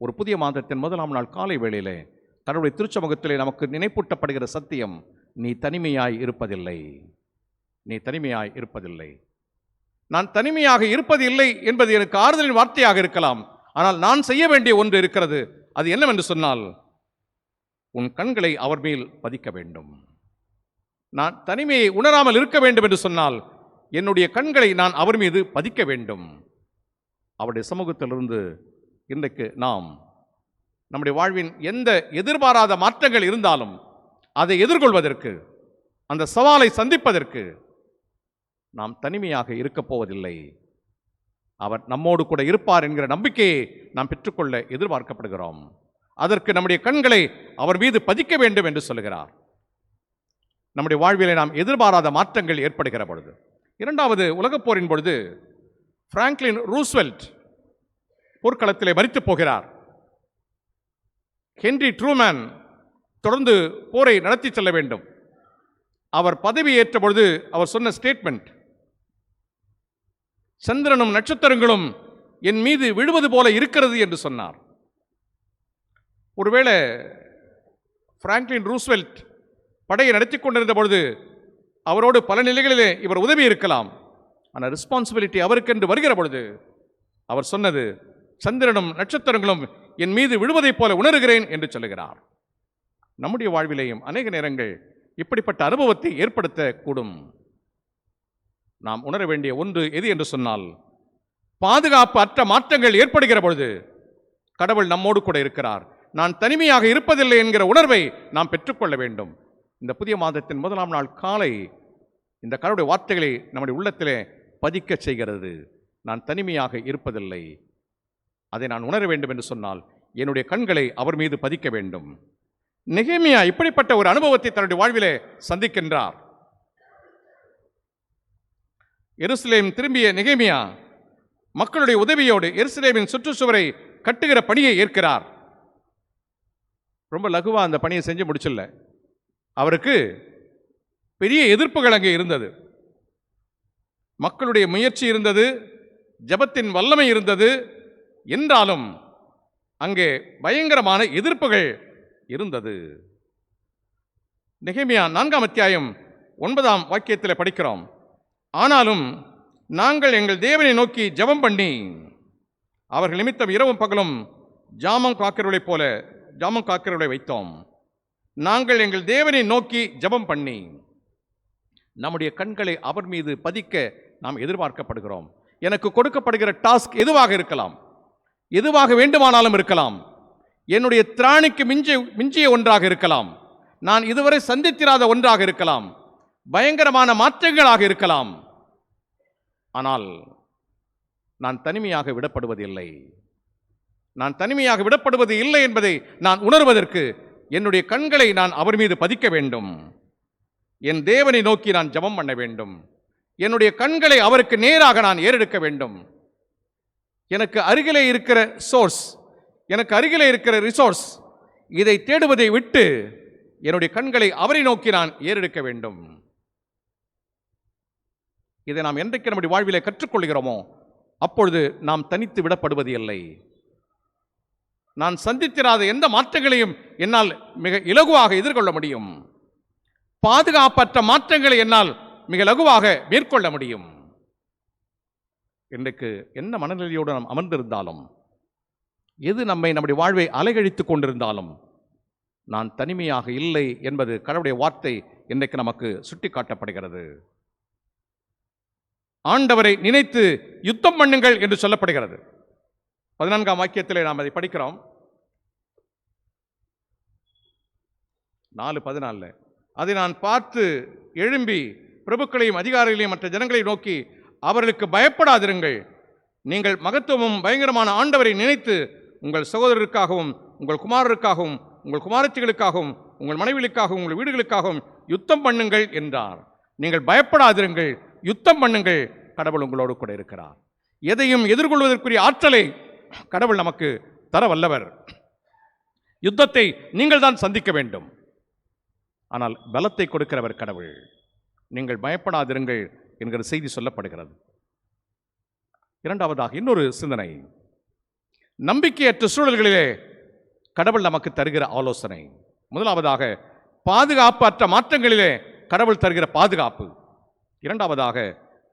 ஒரு புதிய மாதத்தின் 1ஆம் நாள் காலை வேளையிலே கடவுளுடைய திருச்சமூகத்திலே நமக்கு நினைப்பூட்டப்படுகிற சத்தியம், நீ தனிமையாய் இருப்பதில்லை, நீ தனிமையாய் இருப்பதில்லை. நான் தனிமையாக இருப்பது இல்லை என்பது எனக்கு ஆறுதலின் வார்த்தையாக இருக்கலாம். ஆனால் நான் செய்ய வேண்டிய ஒன்று இருக்கிறது. அது என்னவென்று சொன்னால், உன் கண்களை அவர் மேல் பதிக்க வேண்டும். நான் தனிமையை உணராமல் இருக்க வேண்டும் என்று சொன்னால் என்னுடைய கண்களை நான் அவர் மீது பதிக்க வேண்டும். அவருடைய சமூகத்திலிருந்து இன்றைக்கு நாம் நம்முடைய வாழ்வின் எந்த எதிர்பாராத மாற்றங்கள் இருந்தாலும் அதை எதிர்கொள்வதற்கு, அந்த சவாலை சந்திப்பதற்கு நாம் தனிமையாக இருக்கப் போவதில்லை. அவர் நம்மோடு கூட இருப்பார் என்கிற நம்பிக்கையை நாம் பெற்றுக்கொள்ள எதிர்பார்க்கப்படுகிறோம். அதற்கு நம்முடைய கண்களை அவர் மீது பதிக்க வேண்டும் என்று சொல்கிறார். நம்முடைய வாழ்விலே நாம் எதிர்பாராத மாற்றங்கள் ஏற்படுகிற பொழுது, 2வது உலகப் போரின் பொழுது பிராங்க்லின் ரூஸ்வெல்ட் போர்க்களத்திலே மரித்து போகிறார். ஹென்றி ட்ரூமேன் தொடர்ந்து போரை நடத்தி செல்ல வேண்டும். அவர் பதவி ஏற்ற பொழுது அவர் சொன்ன ஸ்டேட்மெண்ட், சந்திரனும் நட்சத்திரங்களும் என் மீது விழுவது போல இருக்கிறது என்று சொன்னார். ஒருவேளை பிராங்க்லின் ரூஸ்வெல்ட் படையை நடத்தி கொண்டிருந்த பொழுது அவரோடு பல நிலைகளிலே இவர் உதவி இருக்கலாம். ஆனால் ரெஸ்பான்சிபிலிட்டி அவருக்கென்று வருகிற பொழுது அவர் சொன்னது, சந்திரனும் நட்சத்திரங்களும் என் மீது விழுவதைப் போல உணர்கிறேன் என்று சொல்லுகிறார். நம்முடைய வாழ்விலேயும் அநேக நேரங்கள் இப்படிப்பட்ட அனுபவத்தை ஏற்படுத்தக்கூடும். நாம் உணர வேண்டிய ஒன்று எது என்று சொன்னால், பாதுகாப்பு அற்ற மாற்றங்கள் ஏற்படுகிற பொழுது கடவுள் நம்மோடு கூட இருக்கிறார். நான் தனிமையாக இருப்பதில்லை என்கிற உணர்வை நாம் பெற்றுக்கொள்ள வேண்டும். இந்த புதிய மாதத்தின் 1ஆம் நாள் காலை இந்த கடவுளுடைய வார்த்தைகளை நம்முடைய உள்ளத்திலே பதிக்க செய்கிறது. நான் தனிமையாக இருப்பதில்லை, அதை நான் உணர வேண்டும் என்று சொன்னால் என்னுடைய கண்களை அவர் மீது பதிக்க வேண்டும். நெகேமியா இப்படிப்பட்ட ஒரு அனுபவத்தை தன்னுடைய வாழ்விலே சந்திக்கின்றார். எருசலேம் திரும்பிய நெகேமியா மக்களுடைய உதவியோடு எருசலேமின் சுற்றுச்சுவரை கட்டுகிற பணியை ஏற்கிறார். ரொம்ப லகுவா அந்த பணியை செஞ்சு முடிச்சில்ல. அவருக்கு பெரிய எதிர்ப்புகள் அங்கே இருந்தது. மக்களுடைய முயற்சி இருந்தது, ஜெபத்தின் வல்லமை இருந்தது. என்றாலும் அங்கே பயங்கரமான எதிர்ப்புகள் இருந்தது. நெகேமியா 4ஆம் அத்தியாயம் 9ஆம் வாக்கியத்தில் படிக்கிறோம். ஆனாலும் நாங்கள் எங்கள் தேவனை நோக்கி ஜெபம் பண்ணி அவர்கள் நிமித்தம் இரவும் பகலும் ஜாமம் காக்கிறவர்களை வைத்தோம். நாங்கள் எங்கள் தேவனை நோக்கி ஜெபம் பண்ணி நம்முடைய கண்களை அவர் மீது பதிக்க நாம் எதிர்பார்க்கப்படுகிறோம். எனக்கு கொடுக்கப்படுகிற டாஸ்க் எதுவாக இருக்கலாம், எதுவாக வேண்டுமானாலும் இருக்கலாம். என்னுடைய திராணிக்கு மிஞ்சிய ஒன்றாக இருக்கலாம், நான் இதுவரை சந்தித்திராத ஒன்றாக இருக்கலாம், பயங்கரமான மாற்றங்களாக இருக்கலாம். ஆனால் நான் தனிமையாக விடப்படுவதில்லை. நான் தனிமையாக விடப்படுவது இல்லை என்பதை நான் உணர்வதற்கு என்னுடைய கண்களை நான் அவர் மீது பதிக்க வேண்டும். என் தேவனை நோக்கி நான் ஜெபம் பண்ண வேண்டும். என்னுடைய கண்களை அவருக்கு நேராக நான் ஏறெடுக்க வேண்டும். எனக்கு அருகிலே இருக்கிற சோர்ஸ், எனக்கு அருகிலே இருக்கிற ரிசோர்ஸ், இதை தேடுவதை விட்டு என்னுடைய கண்களை அவரை நோக்கி நான் ஏறெடுக்க வேண்டும். இதை நாம் என்றைக்கு நம்முடைய வாழ்விலே கற்றுக்கொள்கிறோமோ அப்பொழுது நாம் தனித்து விடப்படுவது இல்லை. நான் சந்தித்திராத எந்த மாற்றங்களையும் என்னால் மிக இலகுவாக எதிர்கொள்ள முடியும். பாதுகாப்பற்ற மாற்றங்களை என்னால் மிக இலகுவாக மேற்கொள்ள முடியும். இன்றைக்கு என்ன மனநிலையோடு நாம் அமர்ந்திருந்தாலும், எது நம்முடைய வாழ்வை அலைகழித்துக் கொண்டிருந்தாலும், நான் தனிமையாக இல்லை என்பது கடவுளுடைய வார்த்தை இன்றைக்கு நமக்கு சுட்டிக்காட்டப்படுகிறது. ஆண்டவரை நினைத்து யுத்தம் பண்ணுங்கள் என்று சொல்லப்படுகிறது. 14ஆம் வாக்கியத்திலே நாம் அதை படிக்கிறோம். 4:14 அதை நான் பார்த்து எழும்பி பிரபுக்களையும் அதிகாரிகளையும் மற்ற ஜனங்களை நோக்கி அவர்களுக்கு பயப்படாதிருங்கள். நீங்கள் மகத்துவமும் பயங்கரமான ஆண்டவரை நினைத்து உங்கள் சகோதரருக்காகவும் உங்கள் குமாரருக்காகவும் உங்கள் குமாரத்திகளுக்காகவும் உங்கள் மனைவிகளுக்காகவும் உங்கள் வீடுகளுக்காகவும் யுத்தம் பண்ணுங்கள் என்றார். நீங்கள் பயப்படாதிருங்கள், யுத்தம் பண்ணுங்கள், கடவுள் உங்களோடு கூட இருக்கிறார். எதையும் எதிர்கொள்வதற்குரிய ஆற்றலை கடவுள் நமக்கு தர வல்லவர். யுத்தத்தை நீங்கள் தான் சந்திக்க வேண்டும், ஆனால் பலத்தை கொடுக்கிறவர் கடவுள். நீங்கள் பயப்படாதிருங்கள் என்கிற செய்தி சொல்லப்படுகிறது. இரண்டாவதாக இன்னொரு சிந்தனை, நம்பிக்கையற்ற சூழல்களிலே கடவுள் நமக்கு தருகிற ஆலோசனை. முதலாவதாக பாதுகாப்பற்ற மாற்றங்களிலே கடவுள் தருகிற பாதுகாப்பு. இரண்டாவதாக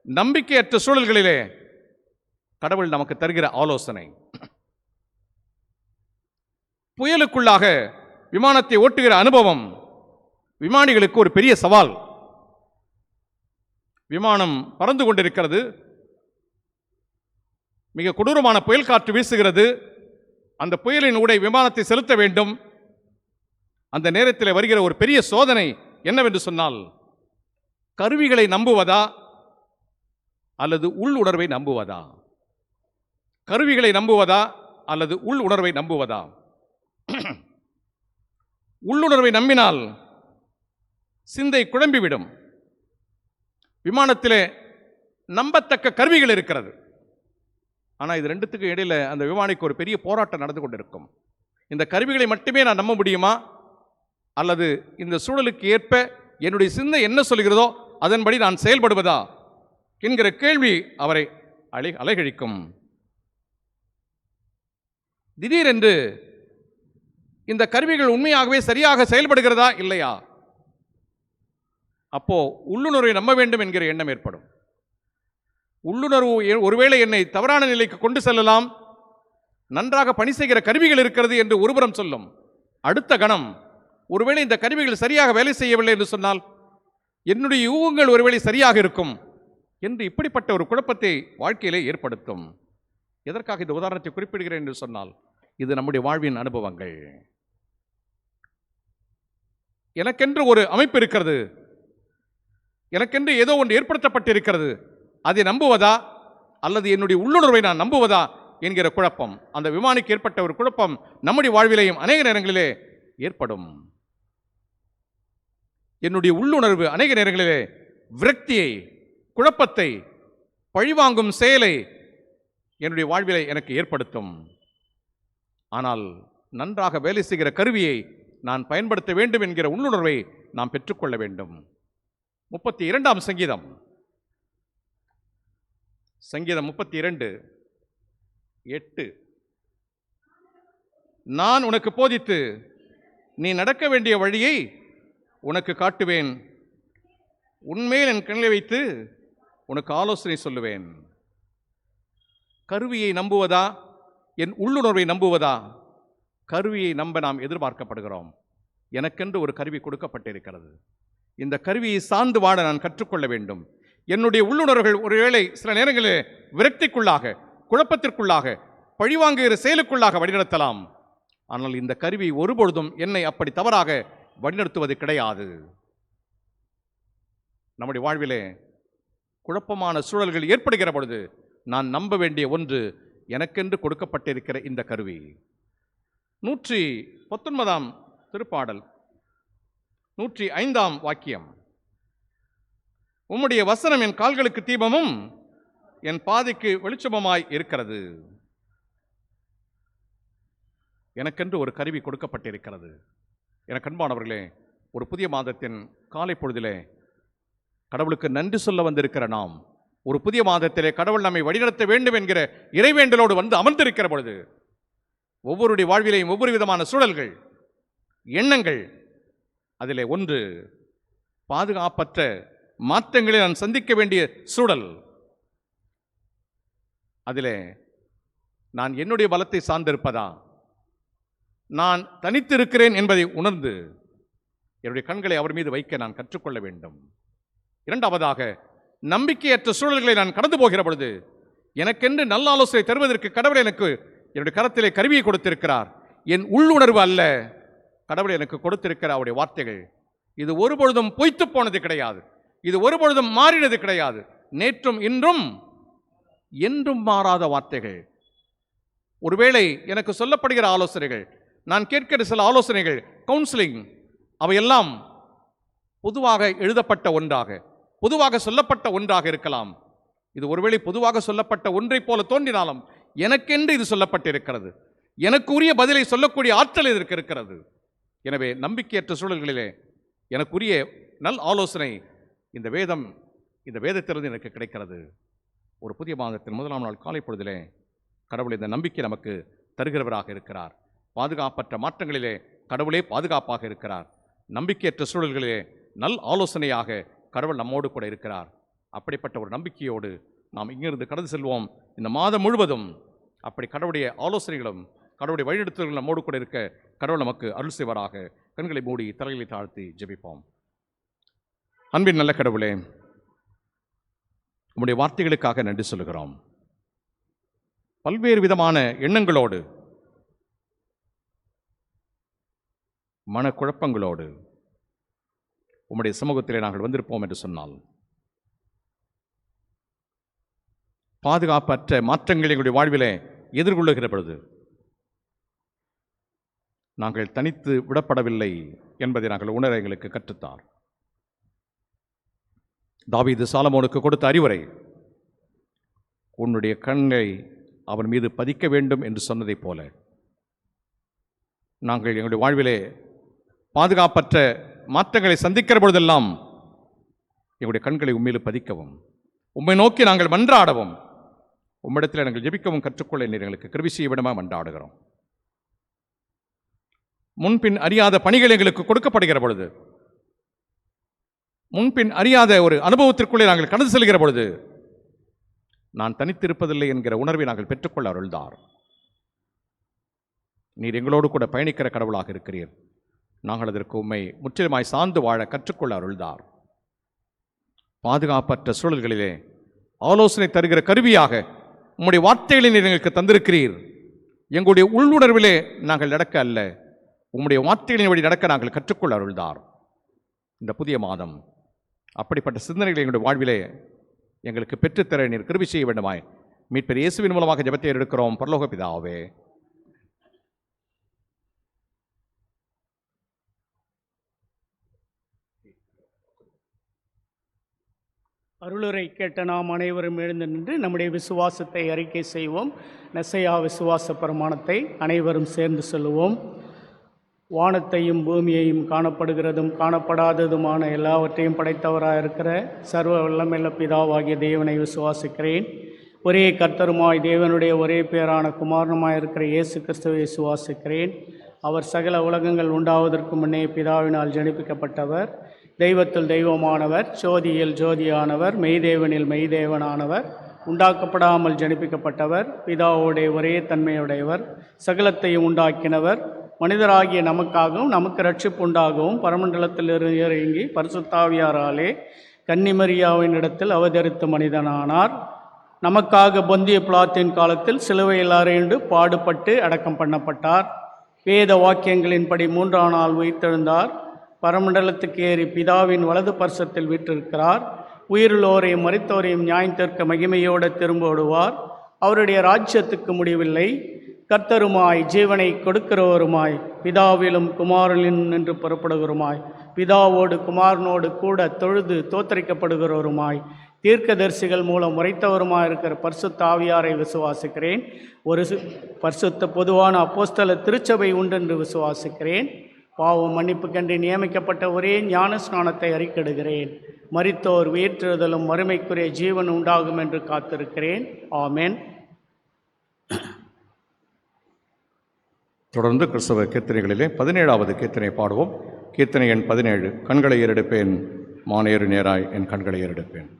நம்பிக்கையற்ற சூழல்களிலே கடவுள் நமக்கு தருகிற ஆலோசனை. புயலுக்குள்ளாக விமானத்தை ஓட்டுகிற அனுபவம் விமானிகளுக்கு ஒரு பெரிய சவால். விமானம் பறந்து கொண்டிருக்கிறது, மிக கொடூரமான புயல் காற்று வீசுகிறது. அந்த புயலின் ஊடே விமானத்தை செலுத்த வேண்டும். அந்த நேரத்தில் வருகிற ஒரு பெரிய சோதனை என்னவென்று சொன்னால், கருவிகளை நம்புவதா அல்லது உள் உணர்வை நம்புவதா? கருவிகளை நம்புவதா அல்லது உள் உணர்வை நம்புவதா? உள்ளுணர்வை நம்பினால் சிந்தை குழம்பிவிடும். விமானத்திலே நம்பத்தக்க கருவிகள் இருக்கிறது, ஆனால் இது ரெண்டுத்துக்கு இடையில அந்த விமானிக்கு ஒரு பெரிய போராட்டம் நடந்து கொண்டிருக்கும். இந்த கருவிகளை மட்டுமே நான் நம்ப முடியுமா, அல்லது இந்த சூழலுக்கு ஏற்ப என்னுடைய சிந்தை என்ன சொல்கிறதோ அதன்படி நான் செயல்படுவதா என்கிற கேள்வி அவரை அலைகழிக்கும். திடீரென்று இந்த கருவிகள் உண்மையாகவே சரியாக செயல்படுகிறதா இல்லையா, அப்போ உள்ளுணர்வை நம்ப வேண்டும் என்கிற எண்ணம் ஏற்படும். உள்ளுணர்வு ஒருவேளை என்னை தவறான நிலைக்கு கொண்டு செல்லலாம். நன்றாக பணி செய்கிற கருவிகள் இருக்கிறது என்று ஒருபுறம் சொல்லும். அடுத்த கணம் ஒருவேளை இந்த கருவிகள் சரியாக வேலை செய்யவில்லை என்று சொன்னால் என்னுடைய யூகங்கள் ஒருவேளை சரியாக இருக்கும் என்று இப்படிப்பட்ட ஒரு குழப்பத்தை வாழ்க்கையிலே ஏற்படுத்தும். எதற்காக இந்த உதாரணத்தை குறிப்பிடுகிறேன் என்று சொன்னால், இது நம்முடைய வாழ்வின் அனுபவங்கள். எனக்கென்று ஒரு அமைப்பு இருக்கிறது, எனக்கென்று ஏதோ ஒன்று ஏற்படுத்தப்பட்டிருக்கிறது. அதை நம்புவதா அல்லது என்னுடைய உள்ளுணர்வை நான் நம்புவதா என்கிற குழப்பம், அந்த விமானிக்கு ஏற்பட்ட ஒரு குழப்பம் நம்முடைய வாழ்விலேயும் அநேக நேரங்களிலே ஏற்படும். என்னுடைய உள்ளுணர்வு அநேக நேரங்களிலே விரக்தியை, குழப்பத்தை, பழிவாங்கும் செயலை என்னுடைய வாழ்விலே எனக்கு ஏற்படுத்தும். ஆனால் நன்றாக வேலை செய்கிற கருவியை நான் பயன்படுத்த வேண்டும் என்கிற உள்ளுணர்வை நாம் பெற்றுக்கொள்ள வேண்டும். 32ஆம் சங்கீதம் 32:8 நான் உனக்கு போதித்து நீ நடக்க வேண்டிய வழியை உனக்கு காட்டுவேன். உன்மேல் என் கண்களை வைத்து உனக்கு ஆலோசனை சொல்லுவேன். கருவியை நம்புவதா, என் உள்ளுணர்வை நம்புவதா? கருவியை நம்ப நாம் எதிர்பார்க்கப்படுகிறோம். எனக்கென்று ஒரு கருவி கொடுக்கப்பட்டிருக்கிறது. இந்த கருவியை சார்ந்து வாழ நான் கற்றுக்கொள்ள வேண்டும். என்னுடைய உள்ளுணர்வுகள் ஒருவேளை சில நேரங்களில் விரக்திக்குள்ளாக, குழப்பத்திற்குள்ளாக, பழிவாங்குகிற செயலுக்குள்ளாக வழிநடத்தலாம். ஆனால் இந்த கருவி ஒருபொழுதும் என்னை அப்படி தவறாக வழிநடத்துவது கிடையாது. நம்முடைய வாழ்விலே குழப்பமான சூழல்கள் ஏற்படுகிற பொழுது நான் நம்ப வேண்டிய ஒன்று எனக்கென்று கொடுக்கப்பட்டிருக்கிற இந்த கருவி. 119ஆம் திருப்பாடல் 105ஆம் வாக்கியம். உம்முடைய வசனம் என் கால்களுக்கு தீபமும் என் பாதைக்கு வெளிச்சமுமாய் இருக்கிறது. எனக்கென்று ஒரு கருவி கொடுக்கப்பட்டிருக்கிறது. எனக்கு அன்பானவர்களே, ஒரு புதிய மாதத்தின் காலை பொழுதிலே கடவுளுக்கு நன்றி சொல்ல வந்திருக்கிற நாம், ஒரு புதிய மாதத்திலே கடவுள் நம்மை வழிநடத்த வேண்டும் என்கிற இறைவேண்டலோடு வந்து அமர்ந்திருக்கிற பொழுது ஒவ்வொருடைய வாழ்விலையும் ஒவ்வொரு விதமான சூழல்கள், எண்ணங்கள், அதிலே ஒன்று பாதுகாப்பற்ற மாற்றங்களை நான் சந்திக்க வேண்டிய சூழல். அதிலே நான் என்னுடைய பலத்தை சார்ந்திருப்பதா, நான் தனித்திருக்கிறேன் என்பதை உணர்ந்து என்னுடைய கண்களை அவர் மீது வைக்க நான் கற்றுக்கொள்ள வேண்டும். இரண்டாவதாக, நம்பிக்கையற்ற சூழல்களை நான் கடந்து போகிற பொழுது எனக்கென்று நல்ல ஆலோசனை தருவதற்கு கடவுள் எனக்கு என்னுடைய கரத்திலே கருவியை கொடுத்திருக்கிறார். என் உள்ளுணர்வு அல்ல, கடவுள் எனக்கு கொடுத்திருக்கிற அவருடைய வார்த்தைகள். இது ஒருபொழுதும் பொய்த்து போனது கிடையாது. இது ஒருபொழுதும் மாறினது கிடையாது. நேற்றும் இன்றும் என்றும் மாறாத வார்த்தைகள். ஒருவேளை எனக்கு சொல்லப்படுகிற ஆலோசனைகள், நான் கேட்கிற சில ஆலோசனைகள், கவுன்சிலிங், அவையெல்லாம் பொதுவாக எழுதப்பட்ட ஒன்றாக, பொதுவாக சொல்லப்பட்ட ஒன்றாக இருக்கலாம். இது ஒருவேளை பொதுவாக சொல்லப்பட்ட ஒன்றை போல தோன்றினாலும் எனக்கென்று இது சொல்லப்பட்டிருக்கிறது. எனக்கு உரிய பதிலை சொல்லக்கூடிய ஆற்றல் இதற்கு இருக்கிறது. எனவே நம்பிக்கையற்ற சூழல்களிலே எனக்குரிய நல் ஆலோசனை இந்த வேதத்திலிருந்து எனக்கு கிடைக்கிறது. ஒரு புதிய மாதத்தின் முதலாம் நாள் காலை பொழுதிலே கடவுள் இந்த நம்பிக்கை நமக்கு தருகிறவராக இருக்கிறார். பாதுகாப்பற்ற மாற்றங்களிலே கடவுளே பாதுகாப்பாக இருக்கிறார். நம்பிக்கையற்ற சூழல்களிலே நல் ஆலோசனையாக கடவுள் நம்மோடு கூட இருக்கிறார். அப்படிப்பட்ட ஒரு நம்பிக்கையோடு நாம் இங்கிருந்து கடந்து செல்வோம். இந்த மாதம் முழுவதும் அப்படி கடவுளுடைய ஆலோசனைகளும் கடவுளுடைய வழிநடத்துதல்களும் நம்மோடு கூட இருக்க கடவுள் நமக்கு அருள் செய்வாராக. கண்களை மூடி தலைகளை தாழ்த்தி ஜெபிப்போம். அன்பின் நல்ல கடவுளே, உம்முடைய வார்த்தைகளுக்காக நன்றி சொல்லுகிறோம். பல்வேறு விதமான எண்ணங்களோடு, மனக்குழப்பங்களோடு உம்முடைய சமூகத்திலே நாங்கள் வந்திருப்போம் என்று சொன்னால், பாதுகாப்பற்ற மாற்றங்களை எங்களுடைய வாழ்விலே எதிர்கொள்ளுகிற பொழுது நாங்கள் தனித்து விடப்படவில்லை என்பதை நாங்கள் உணர எங்களுக்கு கற்றுத்தார். தாவீது சாலமோனுக்கு கொடுத்த அறிவுரை, உன்னுடைய கண்ணை அவன் மீது பதிக்க வேண்டும் என்று சொன்னதைப் போல நாங்கள் எங்களுடைய வாழ்விலே பாதுகாப்பற்ற மாற்றங்களை சந்திக்கிற பொழுதெல்லாம் எங்களுடைய கண்களை உண்மையில் பதிக்கவும், உம்மை நோக்கி நாங்கள் மன்றாடவும், உம்மிடத்தில் நாங்கள் ஜெபிக்கவும் கற்றுக்கொள்ள நீர் எங்களுக்கு கிருபை செய்ய விடமா மன்றாடுகிறோம். முன்பின் அறியாத பணிகள் எங்களுக்கு கொடுக்கப்படுகிற பொழுது, முன்பின் அறியாத ஒரு அனுபவத்திற்குள்ளே நாங்கள் கடந்து செல்கிற பொழுது நான் தனித்திருப்பதில்லை என்கிற உணர்வை நாங்கள் பெற்றுக்கொள்ள அருள்தார். நீர் எங்களோடு கூட பயணிக்கிற கடவுளாக இருக்கிறீர். நாங்கள் அதற்கு உம்மை முற்றிலுமாய் சார்ந்து வாழ கற்றுக்கொள்ள அருள்தார். பாதுகாப்பற்ற சூழல்களிலே ஆலோசனை தருகிற கருவியாக உம்முடைய வார்த்தைகளை நீர் எங்களுக்கு தந்திருக்கிறீர். எங்களுடைய உள்ளுணர்விலே நாங்கள் நடக்க அல்ல, உம்முடைய வார்த்தைகளின் வழி நடக்க நாங்கள் கற்றுக்கொள்ள அருள்தார். இந்த புதிய மாதம் அப்படிப்பட்ட சிந்தனைகளை எங்களுடைய வாழ்விலே எங்களுக்கு பெற்றுத்தர நீர் கிருபை செய்ய வேண்டுமாய் மீட்பர் இயேசுவின் மூலமாக ஜெபத்தை எடுக்கிறோம் பரலோக பிதாவே. அருளுரை கேட்ட நாம் அனைவரும் எழுந்து நின்று நம்முடைய விசுவாசத்தை அறிக்கை செய்வோம். நெசையா விசுவாச பிரமாணத்தை அனைவரும் சேர்ந்து சொல்லுவோம். வானத்தையும் பூமியையும் காணப்படுகிறதும் காணப்படாததுமான எல்லாவற்றையும் படைத்தவராக இருக்கிற சர்வ வல்லமையுள்ள பிதாவாகிய தேவனை விசுவாசிக்கிறேன். ஒரே கர்த்தருமாய் தேவனுடைய ஒரே பேரான குமாரனுமாய் இருக்கிற இயேசு கிறிஸ்துவை விசுவாசிக்கிறேன். அவர் சகல உலகங்கள் உண்டாவதற்கு முன்னே பிதாவினால் ஜனிப்பிக்கப்பட்டவர், தெய்வத்தில் தெய்வமானவர், ஜோதியில் ஜோதியானவர், மெய்தேவனில் மெய்தேவனானவர், உண்டாக்கப்படாமல் ஜனிப்பிக்கப்பட்டவர், பிதாவோடைய ஒரே தன்மையுடையவர், சகலத்தையும் உண்டாக்கினவர், மனிதராகிய நமக்காகவும் நமக்கு ரட்சிப்பு உண்டாகவும் பரமண்டலத்தில் இறங்கி பரிசுத்தாவியாராலே கன்னிமரியாவின் இடத்தில் அவதரித்த மனிதனானார். நமக்காக பொந்திய பிலாத்தின் காலத்தில் சிலுவையில் அறையுண்டு பாடுபட்டு அடக்கம் பண்ணப்பட்டார். வேத வாக்கியங்களின்படி 3ஆம் நாள் உயிர்த்தெழுந்தார். பரமண்டலத்துக்கு ஏறி பிதாவின் வலது பரிசத்தில் வீற்றிருக்கிறார். உயிருள்ளோரையும் மரித்தோரையும் நியாயத்திற்கு மகிமையோடு திரும்ப விடுவார். அவருடைய ராஜ்யத்துக்கு முடிவில்லை. கர்த்தருமாய் ஜீவனை கொடுக்கிறவருமாய் பிதாவிலும் குமாரனிலும் நின்று புறப்படுகிறோமாய் பிதாவோடு குமாரனோடு கூட தொழுது தோத்தரிக்கப்படுகிறவருமாய் தீர்க்கதரிசிகள் மூலம் உரைத்தவருமாய் இருக்கிற பரிசுத்த ஆவியாரை விசுவாசிக்கிறேன். ஒரு பரிசுத்த பொதுவான அப்போஸ்தல திருச்சபை உண்டென்று விசுவாசிக்கிறேன். பாவம் மன்னிப்புக்கென்று நியமிக்கப்பட்ட ஒரே ஞான ஸ்நானத்தை அறிக்கையிடுகிறேன். மரித்தோர் உயிர்த்தெழுதலும் மறுமைக்குரிய ஜீவன் உண்டாகும் என்று காத்திருக்கிறேன். ஆமென். தொடர்ந்து கிறிஸ்தவ கீர்த்தனைகளிலே 17வது கீர்த்தனை பாடுவோம். கீர்த்தனை எண் 17. கண்களை ஏறெடுப்பேன் மானேறு நேராய் என் கண்களை ஏறெடுப்பேன்.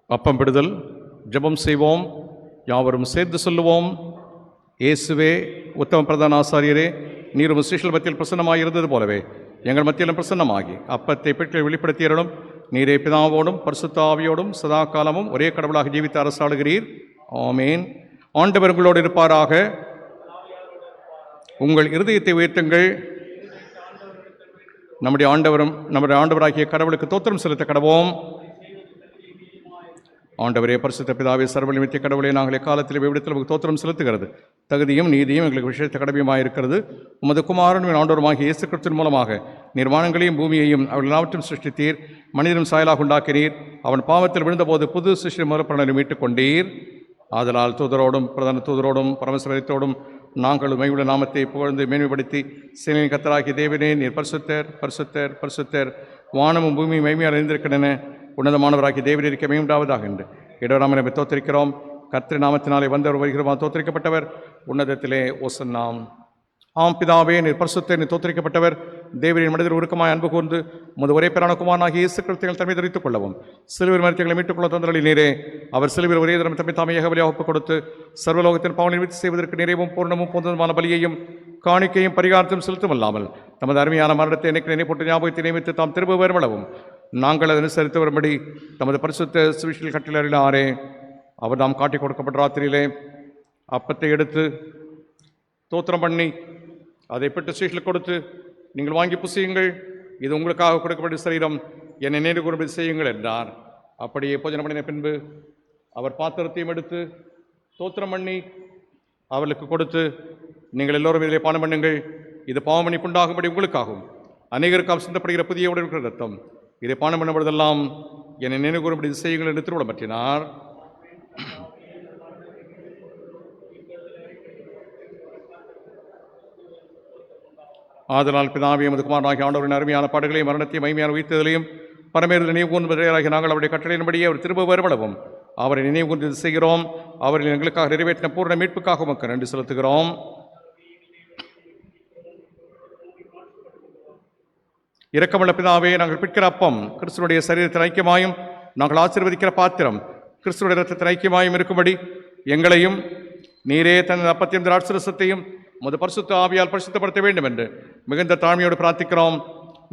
அப்பம் விடுதல். ஜெபம் செய்வோம். யாவரும் சேர்ந்து சொல்லுவோம். இயேசுவே, உத்தம பிரதான ஆசாரியரே, நீர் உம் சீஷர்கள் மத்தியில் பிரசன்னமாய் இருந்தது போலவே எங்கள் மத்தியிலும் பிரசன்னமாகி அப்பத்தை பெற்று வெளிப்படுத்தியருளும். நீரே பிதாவோடும் பரிசுத்த ஆவியோடும் சதா காலமும் ஒரே கடவுளாக ஜீவித்து அரசாளுகிறீர். ஆமேன். ஆண்டவர் உங்களோடு இருப்பாராக. உங்கள் இருதயத்தை உயர்த்துங்கள். நம்முடைய ஆண்டவராகிய கடவுளுக்கு தோத்திரம் செலுத்த கடவோம். ஆண்டவரே, பரிசுத்த பிதாவே, சர்வலிமித்திய கடவுளே, நாங்கள் எக்காலத்தில் விவிடத்தில் உங்களுக்கு தோத்திரம் செலுத்துகிறது தகுதியும் நீதியும் எங்களுக்கு விஷயத்த கடமையுமாக இருக்கிறது. உமது குமாரனும் ஆண்டவருமாகிய இயேசு கிறிஸ்துவின் மூலமாக நிர்வாணங்களையும் பூமியையும் அவர்கள் எல்லாவற்றையும் சிருஷ்டித்தீர். மனிதனும் சாயலாக உண்டாக்கினீர். அவன் பாவத்தில் விழுந்தபோது புது சிருஷ்டி மூலப்பலனை மீட்டுக் கொண்டீர். ஆதலால் தூதரோடும் பிரதான தூதரோடும் பரமசிவத்தோடும் நாங்கள் மையுள்ள நாமத்தை புகழ்ந்து மேன்மைப்படுத்தி சேனையின் கர்த்தராகிய தேவனே, நீர் பரிசுத்தர் பரிசுத்தர் பரிசுத்தர், வானமும் பூமியும் மகிமையால் அறிந்திருக்கின்றன. உன்னதமானவராகிய தேவனீருக்கு மேம்படாவதாக என்று இடவராமனை தோத்தரிக்கிறோம். கர்த்தர் நாமத்தினாலே வந்தவர் வருகிறோம். தோத்தரிக்கப்பட்டவர் உன்னதத்திலே ஓசன்னாம். ஆம் பிதாவே, நீர் பரிசுத்தர், நீர் தோத்தரிக்கப்பட்டவர். தேவரின் மனிதர் உருக்கமாய் அன்பு கூர்ந்து உமது ஒரே பேரான குமாரனாகிய இயேசு கிறிஸ்துவின் தன்மை தரித்துக் கொள்ளவும் சிலுவையின் மரித்தங்களை மீட்டுக் கொள்ள தந்தரளி நீரே. அவர் சிலுவையில் ஒரே தரம் தம்மை தாமையாக பலியாக ஒப்புக் கொடுத்து சர்வலோகத்தின் பாவனை நிவர்த்தி செய்வதற்கு நிறைவும் பூர்ணமும் பொதுவான பலியையும் காணிக்கையும் பரிகாரத்தையும் செலுத்தும் அல்லாமல் தமது அருமையான மரணத்தை எனக்கு நினைப்போட்டு ஞாபகத்தை நியமித்து தாம் திரும்ப வருவளவும் நாங்கள் அதை அனுசரித்து வரும்படி தமது பரிசுத்த சுவிசேஷத்தில் கட்டளையிடாரே. அவர் நாம் காட்டிக் கொடுக்கப்பட்ட ராத்திரியிலே அப்பத்தை எடுத்து தோத்திரம் பண்ணி அதை பெற்று சீஷலுக்கு கொடுத்து, நீங்கள் வாங்கி புசியுங்கள், இது உங்களுக்காக கொடுக்கப்பட்ட சரீரம், என்னை நினைவு கூறும்படி செய்யுங்கள் என்றார். அப்படியே போஜனம் பண்ணின பின்பு அவர் பாத்திரத்தையும் எடுத்து தோத்திரம் பண்ணி அவர்களுக்கு கொடுத்து, நீங்கள் எல்லோரும் இதிலே பானம் பண்ணுங்கள், இது பாவ மன்னிப்புண்டாகும்படி உங்களுக்காகும் அநேகருக்காக சிந்தப்படுகிற புதிய உடல் ரத்தம், இதை பானம் பண்ணும்பொழுதெல்லாம் என்னை நினைவு கூறும்படி செய்யுங்கள் என்று திருவிழம் பற்றினார். ஆதலால் பிதாவே, எமது குமாரனாகிய ஆண்டவரின் அருமையான பாடுகளையும் மரணத்தையும் மகிமையான உயிர்த்தலையும் பரமேறு நினைவு கூர்ந்தவர்களாகிய நாங்கள் அவருடைய கட்டளையின்படியே அவர் திரும்ப வருவளவும் அவரை நினைவு கூர்ந்து செய்கிறோம். அவர்கள் எங்களுக்காக நிறைவேற்றின பூர்ண மீட்புக்காக உமக்கு நன்றி செலுத்துகிறோம். இரக்கமுள்ள பிதாவே, நாங்கள் பிற்கிற அப்பம் கிறிஸ்துவனுடைய சரீரத்தின் ஐக்கியமாயும் நாங்கள் ஆசீர்வதிக்கிற பாத்திரம் கிறிஸ்துவனுடைய இரத்தத்தின் ஐக்கியமாயும் இருக்கும்படி எங்களையும் நீரே தன் அப்பத்தையும் திராட்சரசத்தையும் உமது பரிசுத்த ஆவியால் பரிசுத்தப்படுத்த வேண்டும் என்று மிகுந்த தாழ்மையோடு பிரார்த்திக்கிறோம்.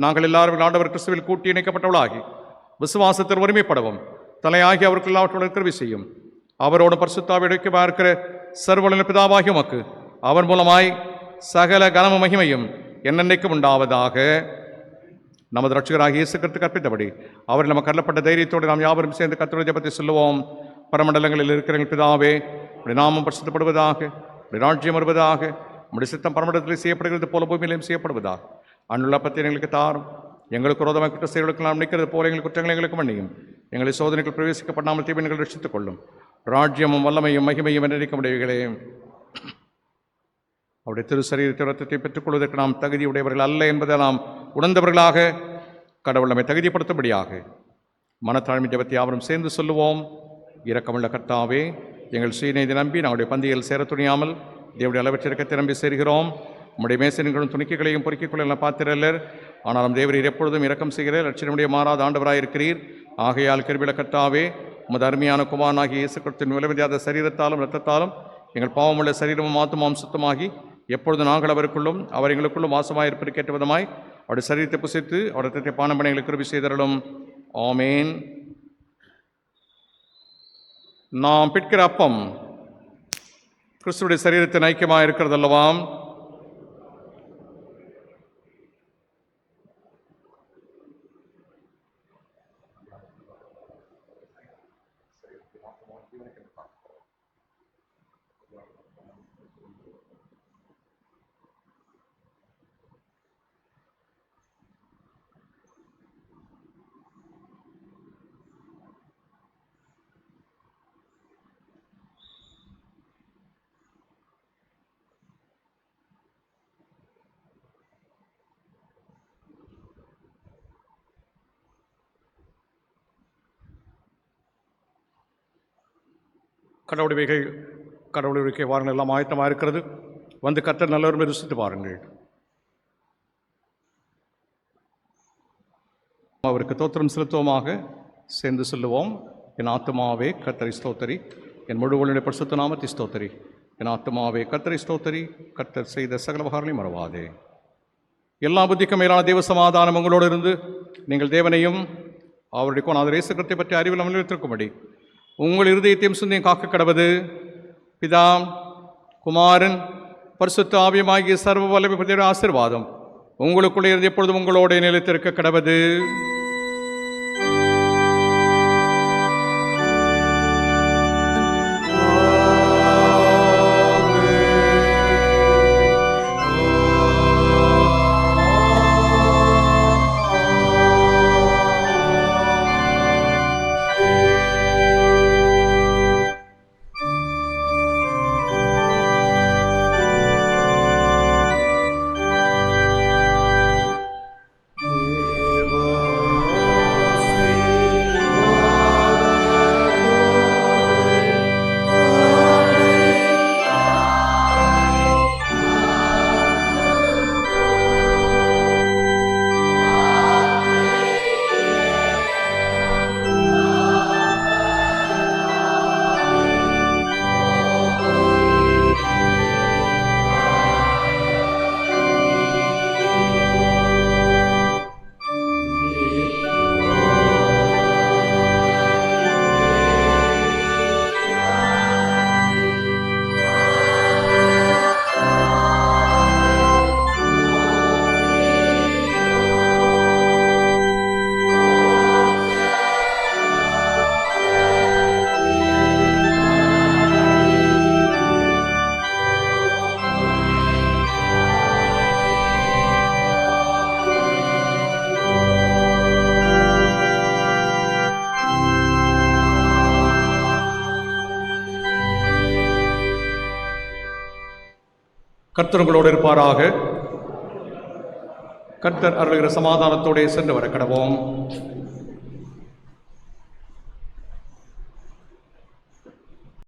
நாங்கள் எல்லாரும் ஆண்டவர் கிறிஸ்துவில் கூட்டி இணைக்கப்பட்டவளாகி விசுவாசத்தில் ஒருமைப்படவும் தலையாகி அவருக்கு எல்லாவற்றோடு கிருபை செய்யும். அவரோடு பரிசுத்தாவியோடு ஐக்கியமாக இருக்கிற சர்வவல்ல பிதாவாகிய உமக்கு அவர் மூலமாய் சகல கனம மகிமையும் என்னென்னைக்கும் உண்டாவதாக. நமது ரட்சகராக இயேசு கிறிஸ்து கற்பித்தபடி அவர் நமக்கு அருளப்பட்ட தைரியத்தோடு நாம் யாவரும் சேர்ந்து கர்த்தருடைய ஜெபத்தை சொல்லுவோம். பரமண்டலங்களில் இருக்கிற எங்கள் பிதாவே, உடைய நாமம் பரிசுத்தப்படுவதாக, உடைய ராஜ்யம் வருவதாக, உடைய சித்தம் பரமண்டலத்தில் செய்யப்படுகிறது போல பூமியிலையும் செய்யப்படுவதாக. அன்றுள்ள அப்பத்தை எங்களுக்கு தாரும். எங்களுக்கு விரோதமாக குற்ற செயல்களுக்கு நாம் நிற்கிறது போல எங்கள் குற்றங்களை எங்களுக்கு மன்னியும். எங்களை சோதனைகள் பிரவேசிக்கப்படாமல் தீவினைகள் ரட்சித்துக் கொள்ளும். ராஜ்யமும் வல்லமையும் மகிமையும் என்றிருக்க முடியவில்லை. அவருடைய திரு சரீரத்தை ரத்தத்தை பெற்றுக்கொள்வதற்கு நாம் தகுதியுடையவர்கள் அல்ல என்பதை நாம் உணர்ந்தவர்களாக கடவுள் நம்மை தகுதிப்படுத்தும்படியாக மனத்தாழ்மை ஜெபத்தை யாவரும் சேர்ந்து சொல்லுவோம். இரக்கமுள்ள கர்த்தாவே, எங்கள் சுயநீதி நம்பி நம்முடைய பந்தியில் சேர துணியாமல் தேவடைய அளவற்றிறக்கத்தை நம்பி சேர்கிறோம். நம்முடைய மேசன்களும் துணிக்கைகளையும் பொறுக்கிக் கொள்ள பாத்திரல்லர். ஆனாலும் தேவரீர் எப்பொழுதும் இரக்கம் செய்கிற லட்சணமுடைய மாறாத ஆண்டவராயிருக்கிறீர். ஆகையால் கிருபையுள்ள கர்த்தாவே, உமது அருமையான குமாரனாகிய இயேசு கிறிஸ்துவின் விலைமதியாத சரீரத்தாலும் இரத்தத்தாலும் எங்கள் பாவமுள்ள சரீரமும் ஆத்துமாவும் சுத்தமாகி எப்பொழுது நாங்கள் அவருக்குள்ளும் அவர் எங்களுக்குள்ளும் வாசமாயிருப்பது கேட்ட விதமாய் அவருடைய சரீரத்தை புசித்து அவர் ரத்தத்தை பானம் பண்ண எங்களுக்கு கிருபை செய்தருளும். ஆமேன். நாம் பிற்கிற அப்பம் கிறிஸ்துவுடைய சரீரத்தின் ஐக்கியமாக இருக்கிறது அல்லவாம். கடவுளுடைய வாரங்கள் எல்லாம் ஆயத்தமாக இருக்கிறது. வந்து கர்த்தர் நல்லவர்களை ருசித்து பாருங்கள். அவருக்கு தோத்திரம் செலுத்துவோமாக சேர்ந்து சொல்லுவோம். என் ஆத்துமாவே கர்த்தரை ஸ்தோத்தரி, என் முழு உள்ளுடைய பரிசுத்த நாமத்தை ஸ்தோத்தரி. என் ஆத்துமாவே கர்த்தரை ஸ்தோத்தரி, கர்த்தர் செய்த சகல உபகாரங்களையும் மறவாதே. எல்லா புத்திக்கும் மேலான தேவ சமாதானம் உங்களோடு இருந்து நீங்கள் தேவனையும் அவருடைய கோணாத இயேசுவை பற்றி அறிவில் அமர்ந்திருக்கும்படி உங்கள் இருதயத்தையும் சிந்தையும் காக்க கடவது பிதா குமாரன் பரிசுத்த ஆவியமாகிய சர்வ வல்லமை பற்றிய ஆசீர்வாதம் உங்களுக்குள்ளே இருந்து எப்பொழுதும் உங்களோட நிலைத்திருக்க கடவது. கர்த்தர் உங்களோடு இருப்பாராக. கர்த்தர் அருளுகிற சமாதானத்தோடு சென்று வர கடவோம்.